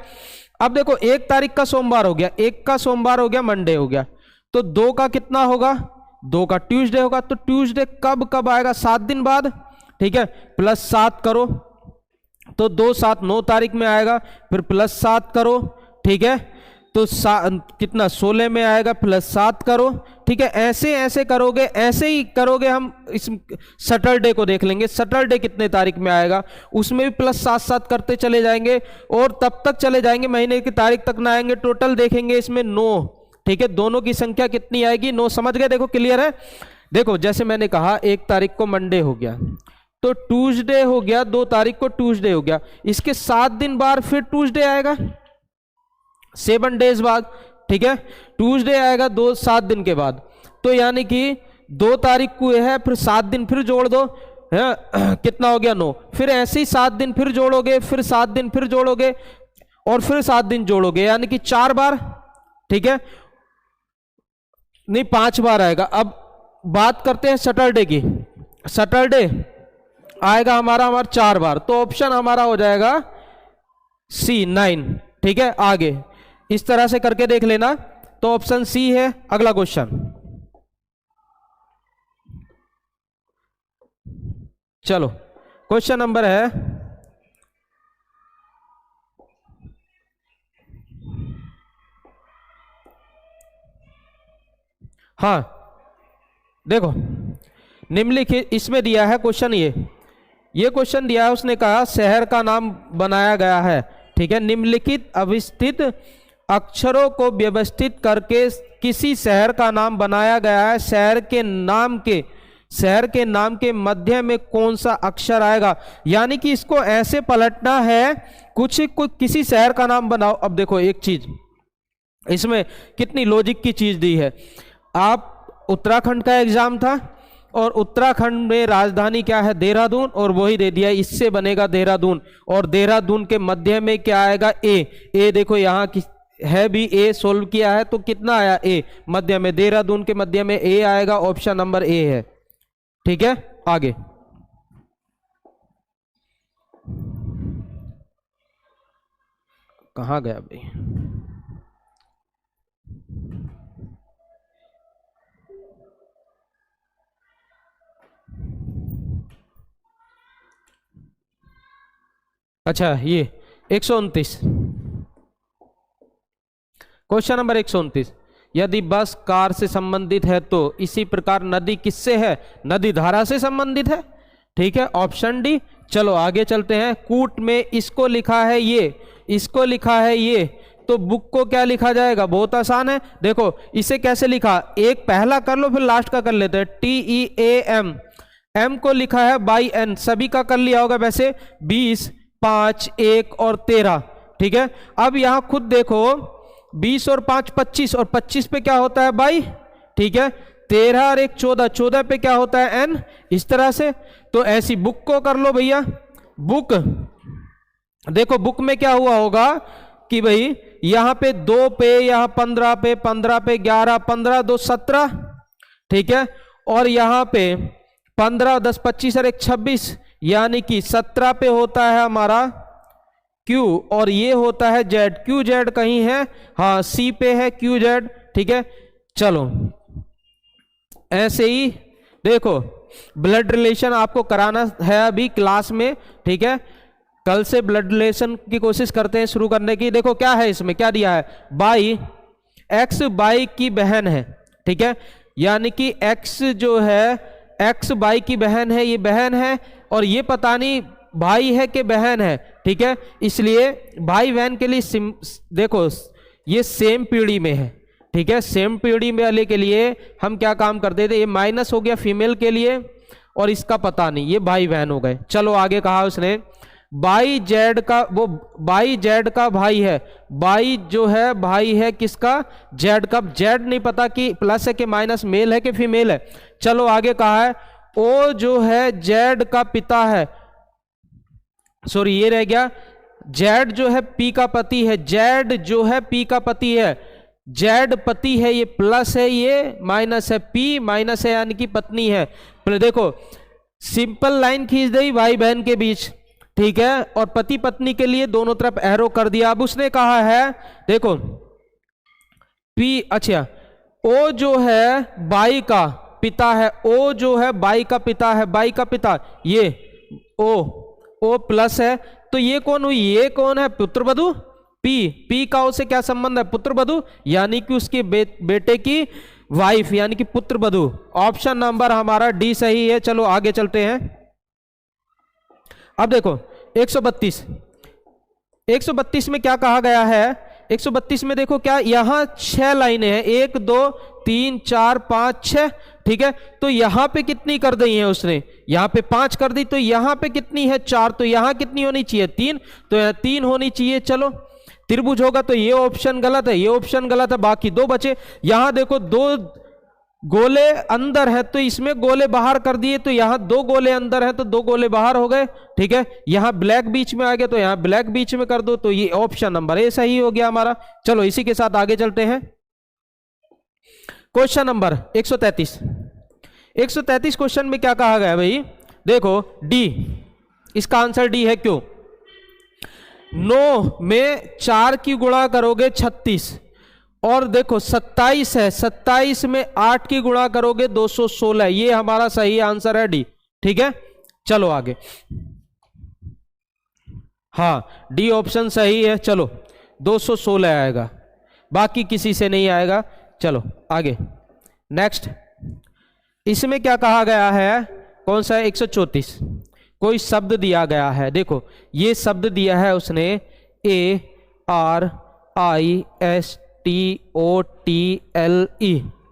अब देखो 1 तारीख का सोमवार हो गया, 1 का सोमवार हो गया, मंडे हो गया, तो 2 का कितना होगा, 2 का ट्यूसडे होगा। तो ट्यूसडे कब कब आएगा, 7 दिन बाद, ठीक है, प्लस 7 करो तो 2 7 9 तारीख में आएगा, फिर प्लस 7 करो, ठीक है, तो कितना 16 में आएगा, प्लस 7 करो, ठीक है। ऐसे ऐसे करोगे, ऐसे ही करोगे। हम इस सैटरडे को देख लेंगे, सैटरडे कितने तारीख में आएगा, उसमें भी प्लस 7 7 करते चले जाएंगे और तब तक चले जाएंगे महीने की तारीख तक ना आएंगे। टोटल देखेंगे इसमें 9, ठीक है, दोनों की संख्या कितनी आएगी, 9। समझ गए, देखो क्लियर है। देखो जैसे मैंने कहा 1 तारीख को मंडे हो गया, तो ट्यूसडे हो गया, 2 तारीख को ट्यूसडे हो गया, इसके 7 दिन बाद फिर ट्यूसडे आएगा, 7 डेज बाद, ठीक है, ट्यूसडे आएगा 7 दिन के बाद। तो यानी कि 2 तारीख को है, फिर 7 दिन फिर जोड़ दो, है कितना हो गया 9, फिर ऐसे ही 7 दिन फिर जोड़ोगे, फिर 7 दिन फिर जोड़ोगे और फिर 7 दिन जोड़ोगे, यानी कि 4 बार, ठीक है, नहीं 5 बार आएगा। अब बात करते हैं सैटरडे की, सैटरडे आएगा हमारा 4 बार, तो ऑप्शन हमारा हो जाएगा सी 9, ठीक है। आगे इस तरह से करके देख लेना, तो ऑप्शन सी है। अगला क्वेश्चन, चलो क्वेश्चन नंबर है, हाँ देखो निम्नलिखित, इसमें दिया है क्वेश्चन, ये क्वेश्चन दिया है, उसने कहा शहर का नाम बनाया गया है, ठीक है, निम्नलिखित अवस्थित अक्षरों को व्यवस्थित करके किसी शहर का नाम बनाया गया है, शहर के नाम के मध्य में कौन सा अक्षर आएगा। यानी कि इसको ऐसे पलटना है, किसी शहर का नाम बनाओ। अब देखो एक चीज, इसमें कितनी लॉजिक की चीज दी है। आप उत्तराखंड का एग्जाम था और उत्तराखंड में राजधानी क्या है, देहरादून, और वही दे दिया, इससे बनेगा देहरादून, और देहरादून के मध्य में क्या आएगा, ए देखो यहाँ की है भी, ए सोल्व किया है तो कितना आया, ए मध्य में, देहरादून के मध्य में ए आएगा, ऑप्शन नंबर ए है, ठीक है। आगे कहां गया भाई, अच्छा ये 129, क्वेश्चन नंबर 129, यदि बस कार से संबंधित है तो इसी प्रकार नदी किससे है, नदी धारा से संबंधित है, ठीक है, ऑप्शन डी। चलो आगे चलते हैं। कूट में इसको लिखा है ये, इसको लिखा है ये, तो बुक को क्या लिखा जाएगा, बहुत आसान है। देखो इसे कैसे लिखा, एक पहला कर लो फिर लास्ट का कर लेते हैं, TEAM, M को लिखा है बाई N, सभी का कर लिया होगा वैसे, 20 5 1 और 13, ठीक है। अब यहां खुद देखो 20 और 5 25, और 25 पे क्या होता है बाई, ठीक है, 13 और 1 14, 14 पे क्या होता है N, इस तरह से। तो ऐसी बुक को कर लो भैया, बुक, देखो बुक में क्या हुआ होगा कि भाई यहां पे 2 पे, यहां 15 पे, 15 पे 11, 15 2 17, ठीक है, और यहां पे 15 10 25 और 1 26, यानी कि 17 पे होता है हमारा Q, और ये होता है Z, Q Z कहीं है, हाँ C पे है Q Z, ठीक है। चलो ऐसे ही देखो ब्लड रिलेशन आपको कराना है अभी क्लास में, ठीक है, कल से ब्लड रिलेशन की कोशिश करते हैं शुरू करने की। देखो क्या है, इसमें क्या दिया है, बाई, X बाई की बहन है, ठीक है, यानी कि X जो है, X बाई की बहन है, ये बहन है, और ये पता नहीं भाई है कि बहन है, ठीक है, इसलिए भाई बहन के लिए देखो ये सेम पीढ़ी में है, ठीक है, सेम पीढ़ी में वाले के लिए हम क्या काम करते थे, ये माइनस हो गया फीमेल के लिए, और इसका पता नहीं, ये भाई बहन हो गए। चलो आगे कहा उसने, बाई जेड का, वो बाई जेड का भाई है, बाई जो है भाई है किसका, जेड का, जेड नहीं पता कि प्लस है कि माइनस, मेल है कि फीमेल है। चलो आगे कहा है, ओ जो है जेड का पिता है, सॉरी ये रह गया, जेड जो है पी का पति है, जेड जो है पी का पति है, जेड पति है, ये प्लस है, ये माइनस है, पी माइनस है यानी कि पत्नी है। देखो सिंपल लाइन खींच दी भाई बहन के बीच, ठीक है, और पति पत्नी के लिए दोनों तरफ एरो कर दिया। अब उसने कहा है देखो पी, अच्छा ओ जो है बाई का पिता है, ओ जो है बाई का पिता है, बाई का पिता ये ओ प्लस है, तो ये कौन हुई, ये कौन है, पुत्रवधू। पी का ओ से क्या संबंध है, पुत्रवधू, यानी कि उसके बेटे की वाइफ, यानी कि पुत्रवधू। ऑप्शन नंबर हमारा डी सही है। चलो आगे चलते हैं। अब देखो 132 में क्या कहा गया है, 132 में देखो क्या, यहां 6 लाइनें हैं, 1 2 3 4 5 6, ठीक है, तो यहां पे कितनी कर दी है उसने, यहां पे 5 कर दी, तो यहां पे कितनी है 4, तो यहां कितनी होनी चाहिए 3, तो यहां 3 होनी चाहिए। चलो त्रिभुज होगा तो ये ऑप्शन गलत है, ये ऑप्शन गलत है, बाकी 2 बचे। यहां देखो 2 गोले अंदर है तो इसमें गोले बाहर कर दिए, तो यहां 2 गोले अंदर है तो 2 गोले बाहर हो गए, ठीक है। यहां ब्लैक बीच में आ गया तो यहां ब्लैक बीच में कर दो, तो ये ऑप्शन नंबर ए सही हो गया हमारा। चलो इसी के साथ आगे चलते हैं। क्वेश्चन नंबर 133 क्वेश्चन में क्या कहा गया भाई, देखो डी, इसका आंसर डी है। क्यों, 9 में 4 की गुणा करोगे 36, और देखो 27 है, 27 में 8 की गुणा करोगे 216, ये हमारा सही आंसर है डी, ठीक है। चलो आगे, हाँ डी ऑप्शन सही है। चलो 216 आएगा, बाकी किसी से नहीं आएगा। चलो आगे नेक्स्ट, इसमें क्या कहा गया है, कौन सा है 134, कोई शब्द दिया गया है, देखो ये शब्द दिया है उसने ARISTOTLE,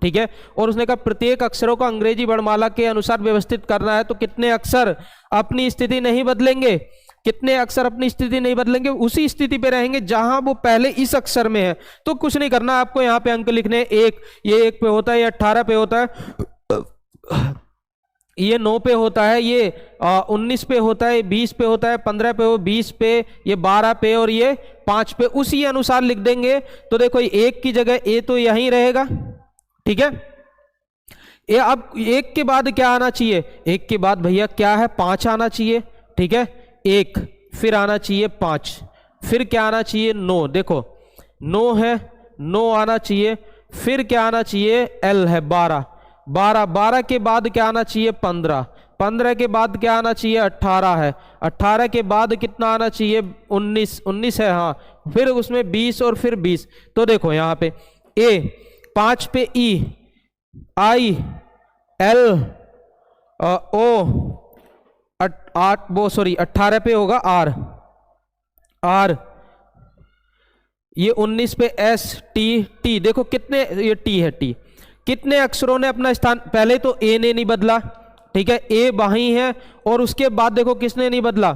ठीक है, और उसने कहा प्रत्येक अक्षरों को अंग्रेजी वर्णमाला के अनुसार व्यवस्थित करना है, तो कितने अक्षर अपनी स्थिति नहीं बदलेंगे, कितने अक्षर अपनी स्थिति नहीं बदलेंगे, उसी स्थिति पे रहेंगे जहां वो पहले इस अक्षर में है। तो कुछ नहीं करना आपको, यहां पे अंक लिखने, एक ये 1 पे होता है, ये 18 पे होता है, ये 9 पे होता है, ये 19 पे होता है, 20 पे होता है, 15 पे हो, 20 पे, ये 12 पे और ये 5 पे, उसी अनुसार लिख देंगे। तो देखो 1 की जगह ए तो यहीं रहेगा, ठीक है। ये अब 1 के बाद क्या आना चाहिए, 1 के बाद भैया क्या है 5 आना चाहिए, ठीक है, 1 फिर आना चाहिए 5, फिर क्या आना चाहिए 9, देखो 9 है, 9 आना चाहिए, फिर क्या आना चाहिए एल है 12 के बाद क्या आना चाहिए 15 के बाद क्या आना चाहिए 18 है, 18 के बाद कितना आना चाहिए 19 है, हाँ, फिर उसमें 20 और फिर 20। तो देखो यहाँ पे ए, 5 पे ई, आई, एल, ओ, 18 पे होगा आर, ये 19 पे एस, टी, देखो कितने, ये टी है, टी कितने अक्षरों ने अपना स्थान, पहले तो ए ने नहीं बदला, ठीक है, ए वहीं है, और उसके बाद देखो किसने नहीं बदला,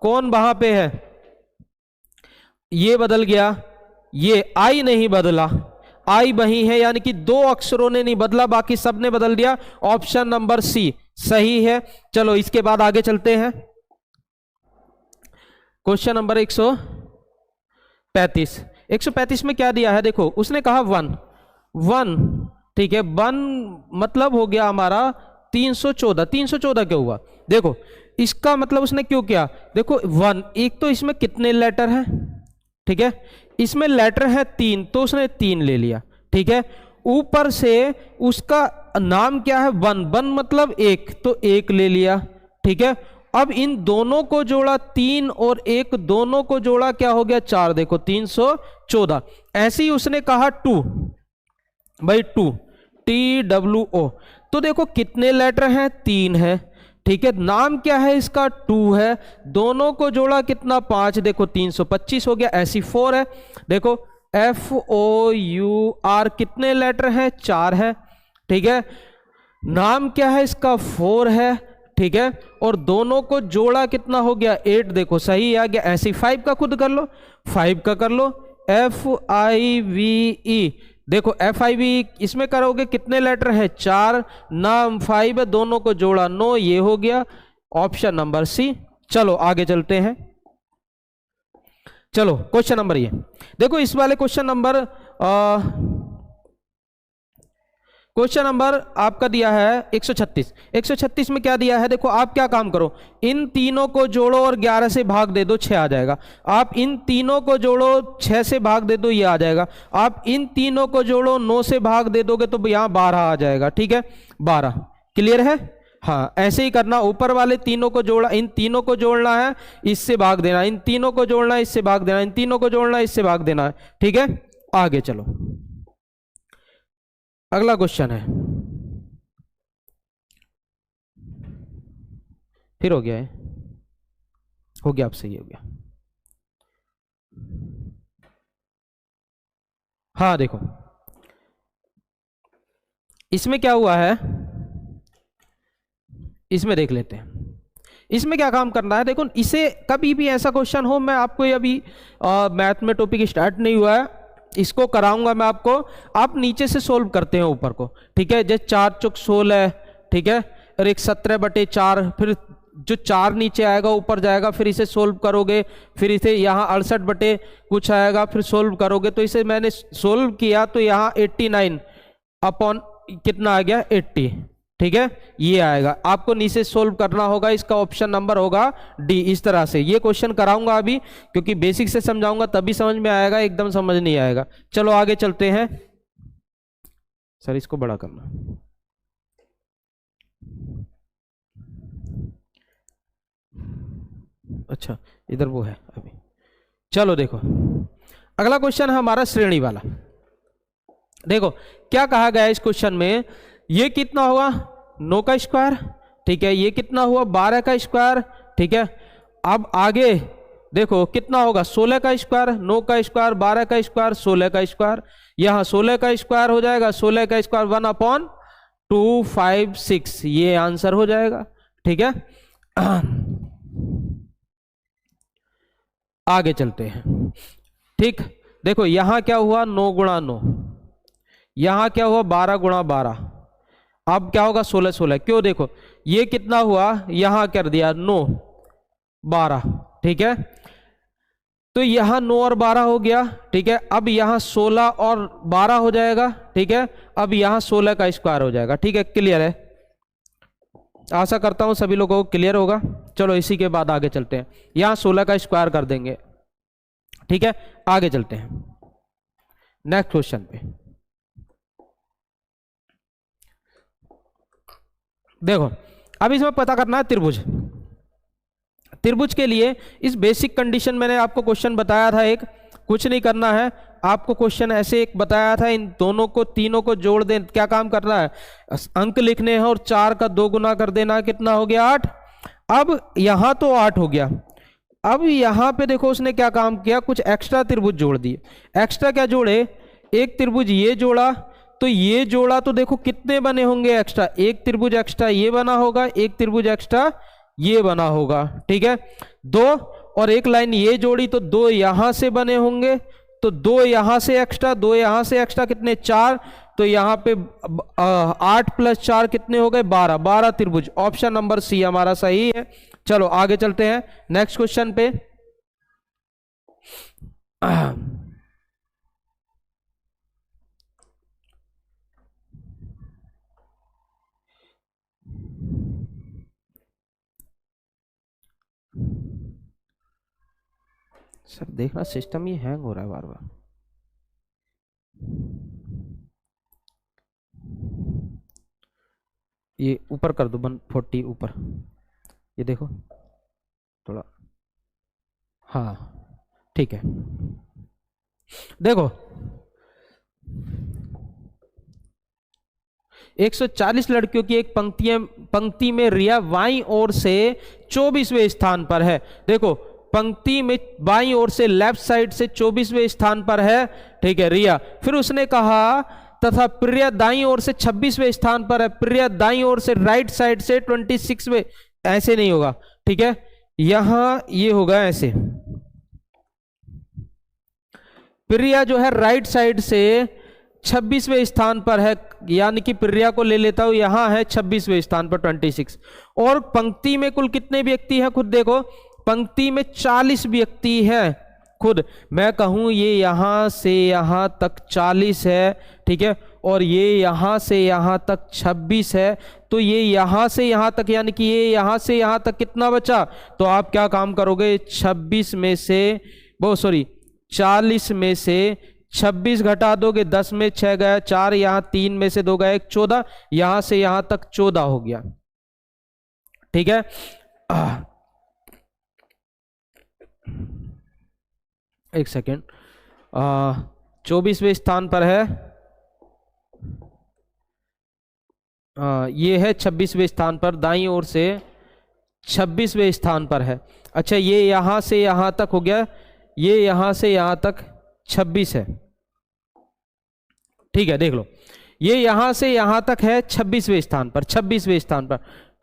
कौन वहां पे है, ये बदल गया, ये आई नहीं बदला, आई वहीं है, यानी कि 2 अक्षरों ने नहीं बदला, बाकी सब ने बदल दिया। ऑप्शन नंबर सी सही है। चलो इसके बाद आगे चलते हैं। क्वेश्चन नंबर 135 में क्या दिया है, देखो उसने कहा 1, ठीक है, 1 मतलब हो गया हमारा 314 क्यों हुआ, देखो इसका मतलब उसने क्यों किया, देखो 1, एक तो इसमें कितने लेटर हैं, ठीक है, इसमें लेटर है 3, तो उसने 3 ले लिया, ठीक है, ऊपर से उसका नाम क्या है 1 मतलब 1, तो 1 ले लिया, ठीक है। अब इन दोनों को जोड़ा 3 और 1 दोनों को जोड़ा क्या हो गया 4, देखो 314। ऐसे ही उसने कहा 2 भाई 2, TWO, तो देखो कितने लेटर हैं 3 है, ठीक है, नाम क्या है इसका 2 है, दोनों को जोड़ा कितना 5, देखो 325 हो गया। ऐसी 4 है, देखो FOUR कितने लेटर हैं 4 है, ठीक है, नाम क्या है इसका 4 है, ठीक है, और दोनों को जोड़ा कितना हो गया 8, देखो सही आ गया। ऐसे 5 का खुद कर लो, 5 का कर लो, FIVE, देखो FIV इसमें करोगे कितने लेटर है 4, नाम 5 है, दोनों को जोड़ा 9, ये हो गया ऑप्शन नंबर सी। चलो आगे चलते हैं। चलो क्वेश्चन नंबर ये देखो, इस वाले क्वेश्चन नंबर क्वेश्चन नंबर आपका दिया है 136। 136 में क्या दिया है, देखो आप क्या काम करो, इन तीनों को जोड़ो और 11 से भाग दे दो, 6 आ जाएगा। आप इन तीनों को जोड़ो, 6 से भाग दे दो, ये आ जाएगा। आप इन तीनों को जोड़ो, 9 से भाग दे दोगे तो यहाँ 12 आ जाएगा। ठीक है, 12। क्लियर है? हाँ, ऐसे ही करना। ऊपर वाले तीनों को जोड़ा, इन तीनों को जोड़ना है, इससे भाग देना, इन तीनों को जोड़ना है, इससे भाग देना, इन तीनों को जोड़ना है, इससे भाग देना है। ठीक है, आगे चलो, अगला क्वेश्चन है। फिर हो गया है, हो गया, आपसे ये हो गया। हाँ देखो, इसमें क्या हुआ है, इसमें देख लेते हैं। इसमें क्या काम करना है, देखो इसे कभी भी ऐसा क्वेश्चन हो, मैं आपको ये अभी मैथ में टॉपिक स्टार्ट नहीं हुआ है, इसको कराऊंगा मैं आपको। आप नीचे से सोल्व करते हैं ऊपर को। ठीक है, जैसे 4 चौक 16, ठीक है, और एक 17/4, फिर जो 4 नीचे आएगा ऊपर जाएगा, फिर इसे सोल्व करोगे, फिर इसे यहाँ 68 बटे कुछ आएगा, फिर सोल्व करोगे। तो इसे मैंने सोल्व किया तो यहाँ 89 अपॉन कितना आ गया, 80। ठीक है, ये आएगा। आपको नीचे सोल्व करना होगा, इसका ऑप्शन नंबर होगा डी। इस तरह से ये क्वेश्चन कराऊंगा अभी, क्योंकि बेसिक से समझाऊंगा तभी समझ में आएगा, एकदम समझ नहीं आएगा। चलो आगे चलते हैं। सर इसको बड़ा करना। अच्छा, इधर वो है अभी। चलो देखो, अगला क्वेश्चन है हमारा श्रेणी वाला। देखो क्या कहा गया इस क्वेश्चन में, ये कितना हुआ 9 का स्क्वायर, ठीक है, ये कितना हुआ 12 का स्क्वायर। ठीक है, अब आगे देखो कितना होगा 16 का स्क्वायर, 9 का स्क्वायर, 12 का स्क्वायर, 16 का स्क्वायर। यहां 16 का स्क्वायर हो जाएगा, 16 का स्क्वायर 1/256, ये आंसर हो जाएगा। ठीक है, आगे चलते हैं। ठीक, देखो यहां क्या हुआ 9 गुणा 9, यहां क्या हुआ 12 गुणा 12, अब क्या होगा 16 16। क्यों, देखो ये कितना हुआ, यहां कर दिया 9 12। ठीक है, तो यहां 9 और 12 हो गया। ठीक है, अब यहां 16 और 12 हो जाएगा। ठीक है, अब यहां 16 का स्क्वायर हो जाएगा। ठीक है, क्लियर है? आशा करता हूं सभी लोगों को क्लियर होगा। चलो इसी के बाद आगे चलते हैं, यहां 16 का स्क्वायर कर देंगे। ठीक है, आगे चलते हैं नेक्स्ट क्वेश्चन पे। देखो अब इसमें पता करना है त्रिभुज। त्रिभुज के लिए इस बेसिक कंडीशन मैंने आपको क्वेश्चन बताया था एक, कुछ नहीं करना है आपको। क्वेश्चन ऐसे एक बताया था, इन दोनों को तीनों को जोड़ दे, क्या काम करना है, अंक लिखने हैं और 4 का 2 गुना कर देना। कितना हो गया 8। अब यहां तो 8 हो गया, अब यहां पे देखो उसने क्या काम किया, कुछ एक्स्ट्रा त्रिभुज जोड़ दिए। एक्स्ट्रा क्या जोड़े, एक त्रिभुज ये जोड़ा, तो ये जोड़ा तो देखो कितने बने होंगे एक्स्ट्रा, एक त्रिभुज एक्स्ट्रा ये बना होगा, एक त्रिभुज एक्स्ट्रा ये बना होगा। ठीक है, 2 और एक लाइन ये जोड़ी तो 2 यहां से बने होंगे, तो 2 यहां से एक्स्ट्रा, 2 यहां से एक्स्ट्रा, कितने 4, तो यहां पे 8 + 4 कितने हो गए 12। 12 त्रिभुज, ऑप्शन नंबर सी हमारा सही है। चलो आगे चलते हैं नेक्स्ट क्वेश्चन पे। सर देखना सिस्टम ये हैंग हो रहा है बार बार। ये ऊपर कर दो 140 ऊपर, ये देखो थोड़ा, हाँ ठीक है। देखो 140 लड़कियों की एक पंक्ति में रिया बाईं ओर से 24वें स्थान पर है। देखो पंक्ति में बाईं ओर से लेफ्ट साइड से 24वें स्थान पर है। ठीक है रिया, फिर उसने कहा तथा प्रिया दाईं ओर से 26वें स्थान पर है, प्रिया दाईं ओर से राइट साइड से 26वें, ऐसे नहीं होगा। ठीक है, यहां ये होगा ऐसे, प्रिया जो है राइट साइड से 26वें स्थान पर है, यानी कि प्रिया को ले लेता हूं, यहां है 26वें स्थान पर 26। और पंक्ति में कुल कितने व्यक्ति हैं, खुद देखो पंक्ति में 40 व्यक्ति हैं। खुद मैं कहूं ये यहां से यहां तक 40 है। ठीक है, और ये यहां से यहां तक 26 है, तो ये यहां से यहां तक यानी कि ये यहां से यहां तक कितना बचा? तो आप क्या काम करोगे, 26 में से 40 में से 26 घटा दोगे, 10 में 6 गया 4, यहां 3 में से 2 गया 1, 14, यहां से यहां तक 14 हो गया। ठीक है, एक सेकेंड, 24वें स्थान पर है, ये है 26वें स्थान पर, दाईं ओर से 26वें स्थान पर है। अच्छा, ये यहां से यहां तक हो गया, ये यहां से यहां तक 26 है। ठीक है, देख लो, ये यहां से यहां तक है 26वें स्थान पर, 26वें स्थान पर,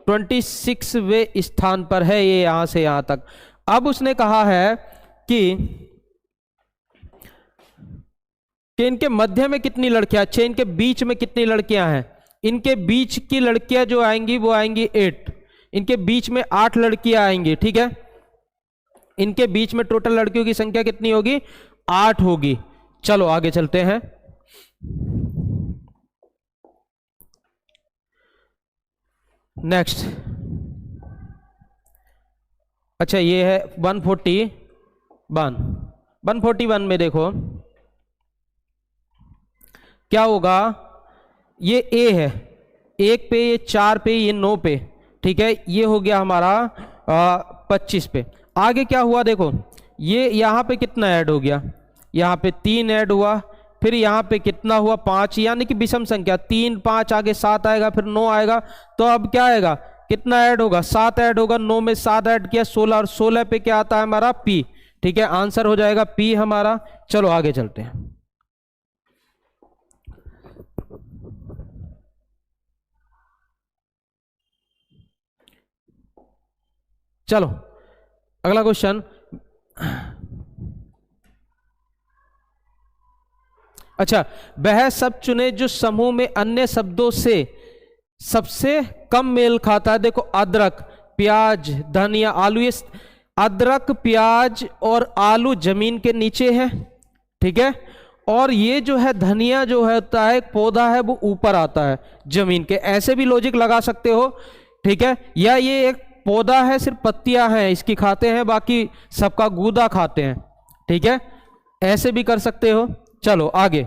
26वें स्थान पर है ये यहां से यहां तक। अब उसने कहा है कि इनके मध्य में कितनी लड़कियां, अच्छा इनके बीच में कितनी लड़कियां हैं? इनके बीच की लड़कियां जो आएंगी वो आएंगी 8, इनके बीच में 8 लड़कियां आएंगी। ठीक है, इनके बीच में टोटल लड़कियों की संख्या कितनी होगी? 8 होगी। चलो आगे चलते हैं। नेक्स्ट, अच्छा ये है 141 में देखो क्या होगा, ये ए है, 1 पे, ये 4 पे, ये 9 पे। ठीक है, ये हो गया हमारा 25 पे। आगे क्या हुआ देखो, ये यहां पे कितना ऐड हो गया, यहां पे 3 ऐड हुआ, फिर यहां पे कितना हुआ 5, यानी कि विषम संख्या, 3 5 आगे 7 आएगा, फिर 9 आएगा, तो अब क्या आएगा, कितना ऐड होगा, 7 ऐड होगा, 9 में 7 ऐड किया 16, और 16 पे क्या आता है हमारा पी। ठीक है, आंसर हो जाएगा पी हमारा। चलो आगे चलते हैं। चलो अगला क्वेश्चन, अच्छा, वह सब चुने जो समूह में अन्य शब्दों से सबसे कम मेल खाता है। देखो अदरक, प्याज, धनिया, आलू, ये अदरक, प्याज और आलू जमीन के नीचे है। ठीक है, और ये जो है धनिया जो होता है एक पौधा है, वो ऊपर आता है जमीन के। ऐसे भी लॉजिक लगा सकते हो। ठीक है, या ये एक पौधा है, सिर्फ पत्तियां हैं इसकी खाते हैं, बाकी सबका गूदा खाते हैं। ठीक है, ऐसे भी कर सकते हो। चलो आगे,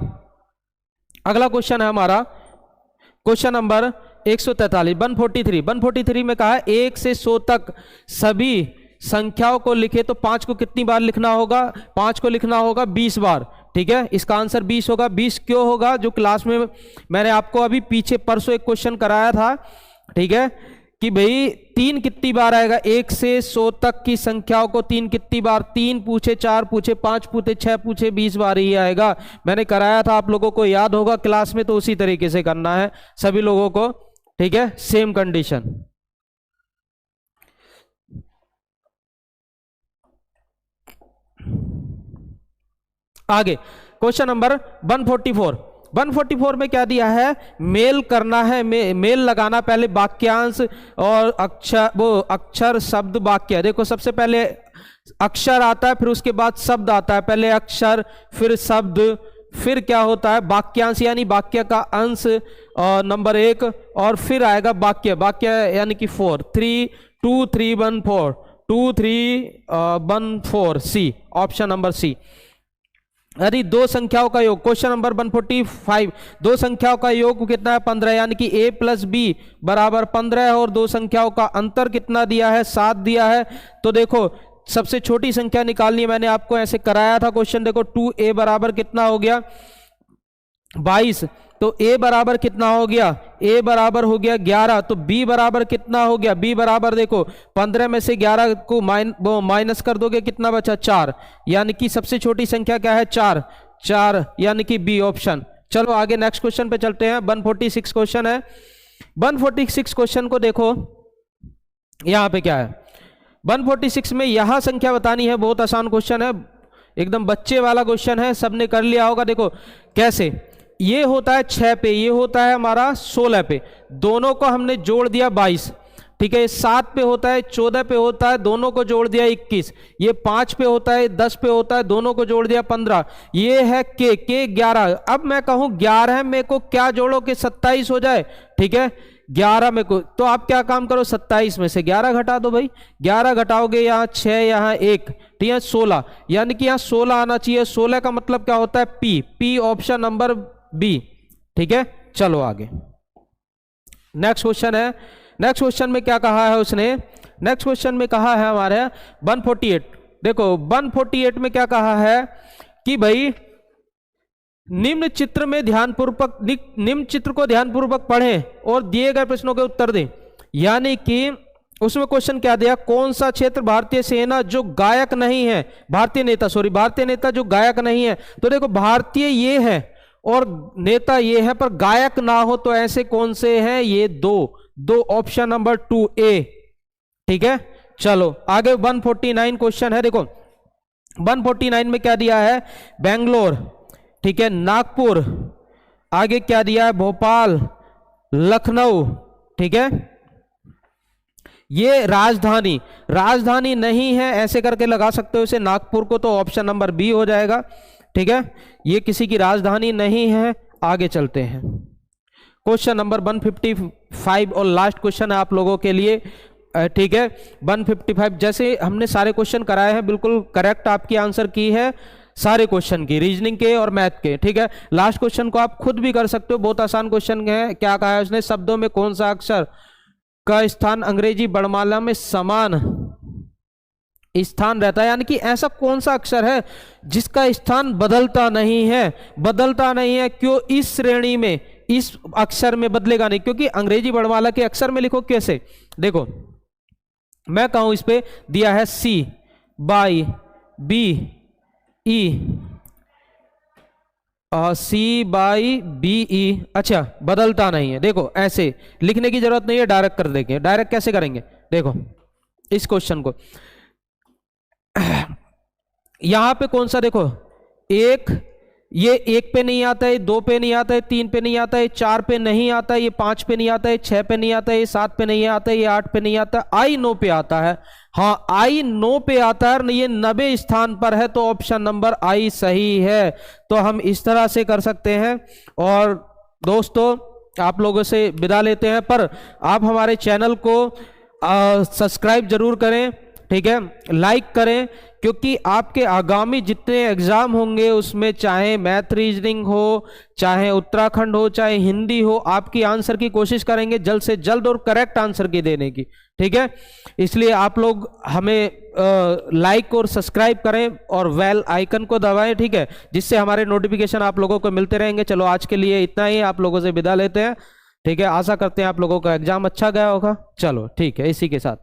अगला क्वेश्चन है हमारा क्वेश्चन नंबर 143, 143 में कहा है 1 से 100 तक सभी संख्याओं को लिखे, तो 5 को कितनी बार लिखना होगा? 5 को लिखना होगा 20 बार। ठीक है, इसका आंसर 20 होगा। 20 क्यों होगा? जो क्लास में मैंने आपको अभी पीछे परसों एक क्वेश्चन कराया था, ठीक है, कि भाई 3 कितनी बार आएगा, 1 से 100 तक की संख्याओं को 3 कितनी बार, 3 पूछे, 4 पूछे, 5 पूछे, 6 पूछे, 20 बार ही आएगा। मैंने कराया था, आप लोगों को याद होगा क्लास में, तो उसी तरीके से करना है सभी लोगों को। ठीक है, सेम कंडीशन। आगे क्वेश्चन नंबर 144 में क्या दिया है? मेल करना है, मेल लगाना, पहले वाक्यांश और अक्षर शब्द वाक्य। देखो सबसे पहले अक्षर आता है, फिर उसके बाद शब्द आता है, पहले अक्षर फिर शब्द, फिर क्या होता है वाक्यांश यानी वाक्य का अंश नंबर 1, और फिर आएगा वाक्य यानी कि 4, 3 2 3 1 4 2 3 1 4 सी, ऑप्शन नंबर सी। यदि दो संख्याओं का योग, क्वेश्चन नंबर 145, दो संख्याओं का योग कितना है? 15, यानी कि a प्लस बी बराबर 15 है, और दो संख्याओं का अंतर कितना दिया है? 7 दिया है। तो देखो सबसे छोटी संख्या निकालनी है, मैंने आपको ऐसे कराया था क्वेश्चन। देखो 2a बराबर कितना हो गया? 22, तो a बराबर कितना हो गया? a बराबर हो गया 11, तो b बराबर कितना हो गया? b बराबर देखो 15 में से 11 को माइनस कर दोगे, कितना बचा? 4, यानी कि सबसे छोटी संख्या क्या है? 4, यानी कि b ऑप्शन। चलो आगे नेक्स्ट क्वेश्चन पे चलते हैं। 146 क्वेश्चन है। 146 क्वेश्चन को देखो, यहां पे क्या है? 146 में यहां संख्या बतानी है। बहुत आसान क्वेश्चन है, एकदम बच्चे वाला क्वेश्चन है, सबने कर लिया होगा। देखो कैसे, ये होता है 6 पे, ये होता है हमारा 16 पे, दोनों को हमने जोड़ दिया 22, ठीक है, 7 पे होता है, 14 पे होता है, दोनों को जोड़ दिया 21, ये 5 पे होता है, 10 पे होता है, दोनों को जोड़ दिया 15, ये है के 11। अब मैं कहूं 11 में को क्या जोड़ो कि 27 हो जाए, ठीक है, 11 में को, तो आप क्या काम करो, 27 में से 11 घटा दो भाई, 11 घटाओगे, यहां 6, यहां 1, ठीक है, 16, यानी कि यहां 16 आना चाहिए। 16 का मतलब क्या होता है, पी ऑप्शन नंबर बी, ठीक है। चलो आगे नेक्स्ट क्वेश्चन है। नेक्स्ट क्वेश्चन में क्या कहा है उसने, नेक्स्ट क्वेश्चन में कहा है हमारे 148। देखो 148 में क्या कहा है कि भाई निम्न चित्र में ध्यानपूर्वक, निम्न चित्र को ध्यानपूर्वक पढ़ें और दिए गए प्रश्नों के उत्तर दें। यानी कि उसमें क्वेश्चन क्या दिया, कौन सा क्षेत्र भारतीय सेना जो गायक नहीं है, भारतीय नेता जो गायक नहीं है। तो देखो भारतीय ये है और नेता ये है, पर गायक ना हो तो ऐसे कौन से हैं, ये दो ऑप्शन नंबर 2A, ठीक है। चलो आगे 149 क्वेश्चन है। देखो 149 में क्या दिया है, बेंगलोर, ठीक है, नागपुर, आगे क्या दिया है, भोपाल, लखनऊ, ठीक है। ये राजधानी नहीं है, ऐसे करके लगा सकते हो इसे नागपुर को, तो ऑप्शन नंबर बी हो जाएगा, ठीक है, ये किसी की राजधानी नहीं है। आगे चलते हैं, क्वेश्चन नंबर 155 और लास्ट क्वेश्चन है आप लोगों के लिए, ठीक है। 155 जैसे हमने सारे क्वेश्चन कराए हैं, बिल्कुल करेक्ट आपकी आंसर की है सारे क्वेश्चन की, रीजनिंग के और मैथ के, ठीक है। लास्ट क्वेश्चन को आप खुद भी कर सकते हो, बहुत आसान क्वेश्चन है। क्या कहा है उसने, शब्दों में कौन सा अक्षर का स्थान अंग्रेजी वर्णमाला में समान स्थान रहता है, यानी कि ऐसा कौन सा अक्षर है जिसका स्थान बदलता नहीं है। क्यों, इस श्रेणी में, इस अक्षर में बदलेगा नहीं, क्योंकि अंग्रेजी वर्णमाला के अक्षर में लिखो कैसे, देखो मैं कहूं इस पे दिया है C बाई बी ई, अच्छा बदलता नहीं है। देखो ऐसे लिखने की जरूरत नहीं है, डायरेक्ट कर देंगे। डायरेक्ट कैसे करेंगे, देखो इस क्वेश्चन को यहां पे कौन सा, देखो एक, ये 1 पे नहीं आता है, 2 पे नहीं आता है, 3 पे नहीं आता है, 4 पे नहीं आता है, ये 5 पे नहीं आता है, 6 पे नहीं आता है, ये 7 पे नहीं आता है, ये 8 पे नहीं आता है, आई 9 पे आता है। हाँ आई 9 पे आता है, ये 90 स्थान पर है, तो ऑप्शन नंबर आई सही है। तो हम इस तरह से कर सकते हैं। और दोस्तों आप लोगों से विदा लेते हैं, पर आप हमारे चैनल को सब्सक्राइब जरूर करें, ठीक है, लाइक करें, क्योंकि आपके आगामी जितने एग्जाम होंगे उसमें चाहे मैथ रीजनिंग हो, चाहे उत्तराखंड हो, चाहे हिंदी हो, आपकी आंसर की कोशिश करेंगे जल्द से जल्द और करेक्ट आंसर की देने की, ठीक है। इसलिए आप लोग हमें लाइक और सब्सक्राइब करें और बेल आइकन को दबाएं, ठीक है, जिससे हमारे नोटिफिकेशन आप लोगों को मिलते रहेंगे। चलो आज के लिए इतना ही, आप लोगों से विदा लेते हैं, ठीक है। आशा करते हैं आप लोगों का एग्जाम अच्छा गया होगा। चलो ठीक है, इसी के साथ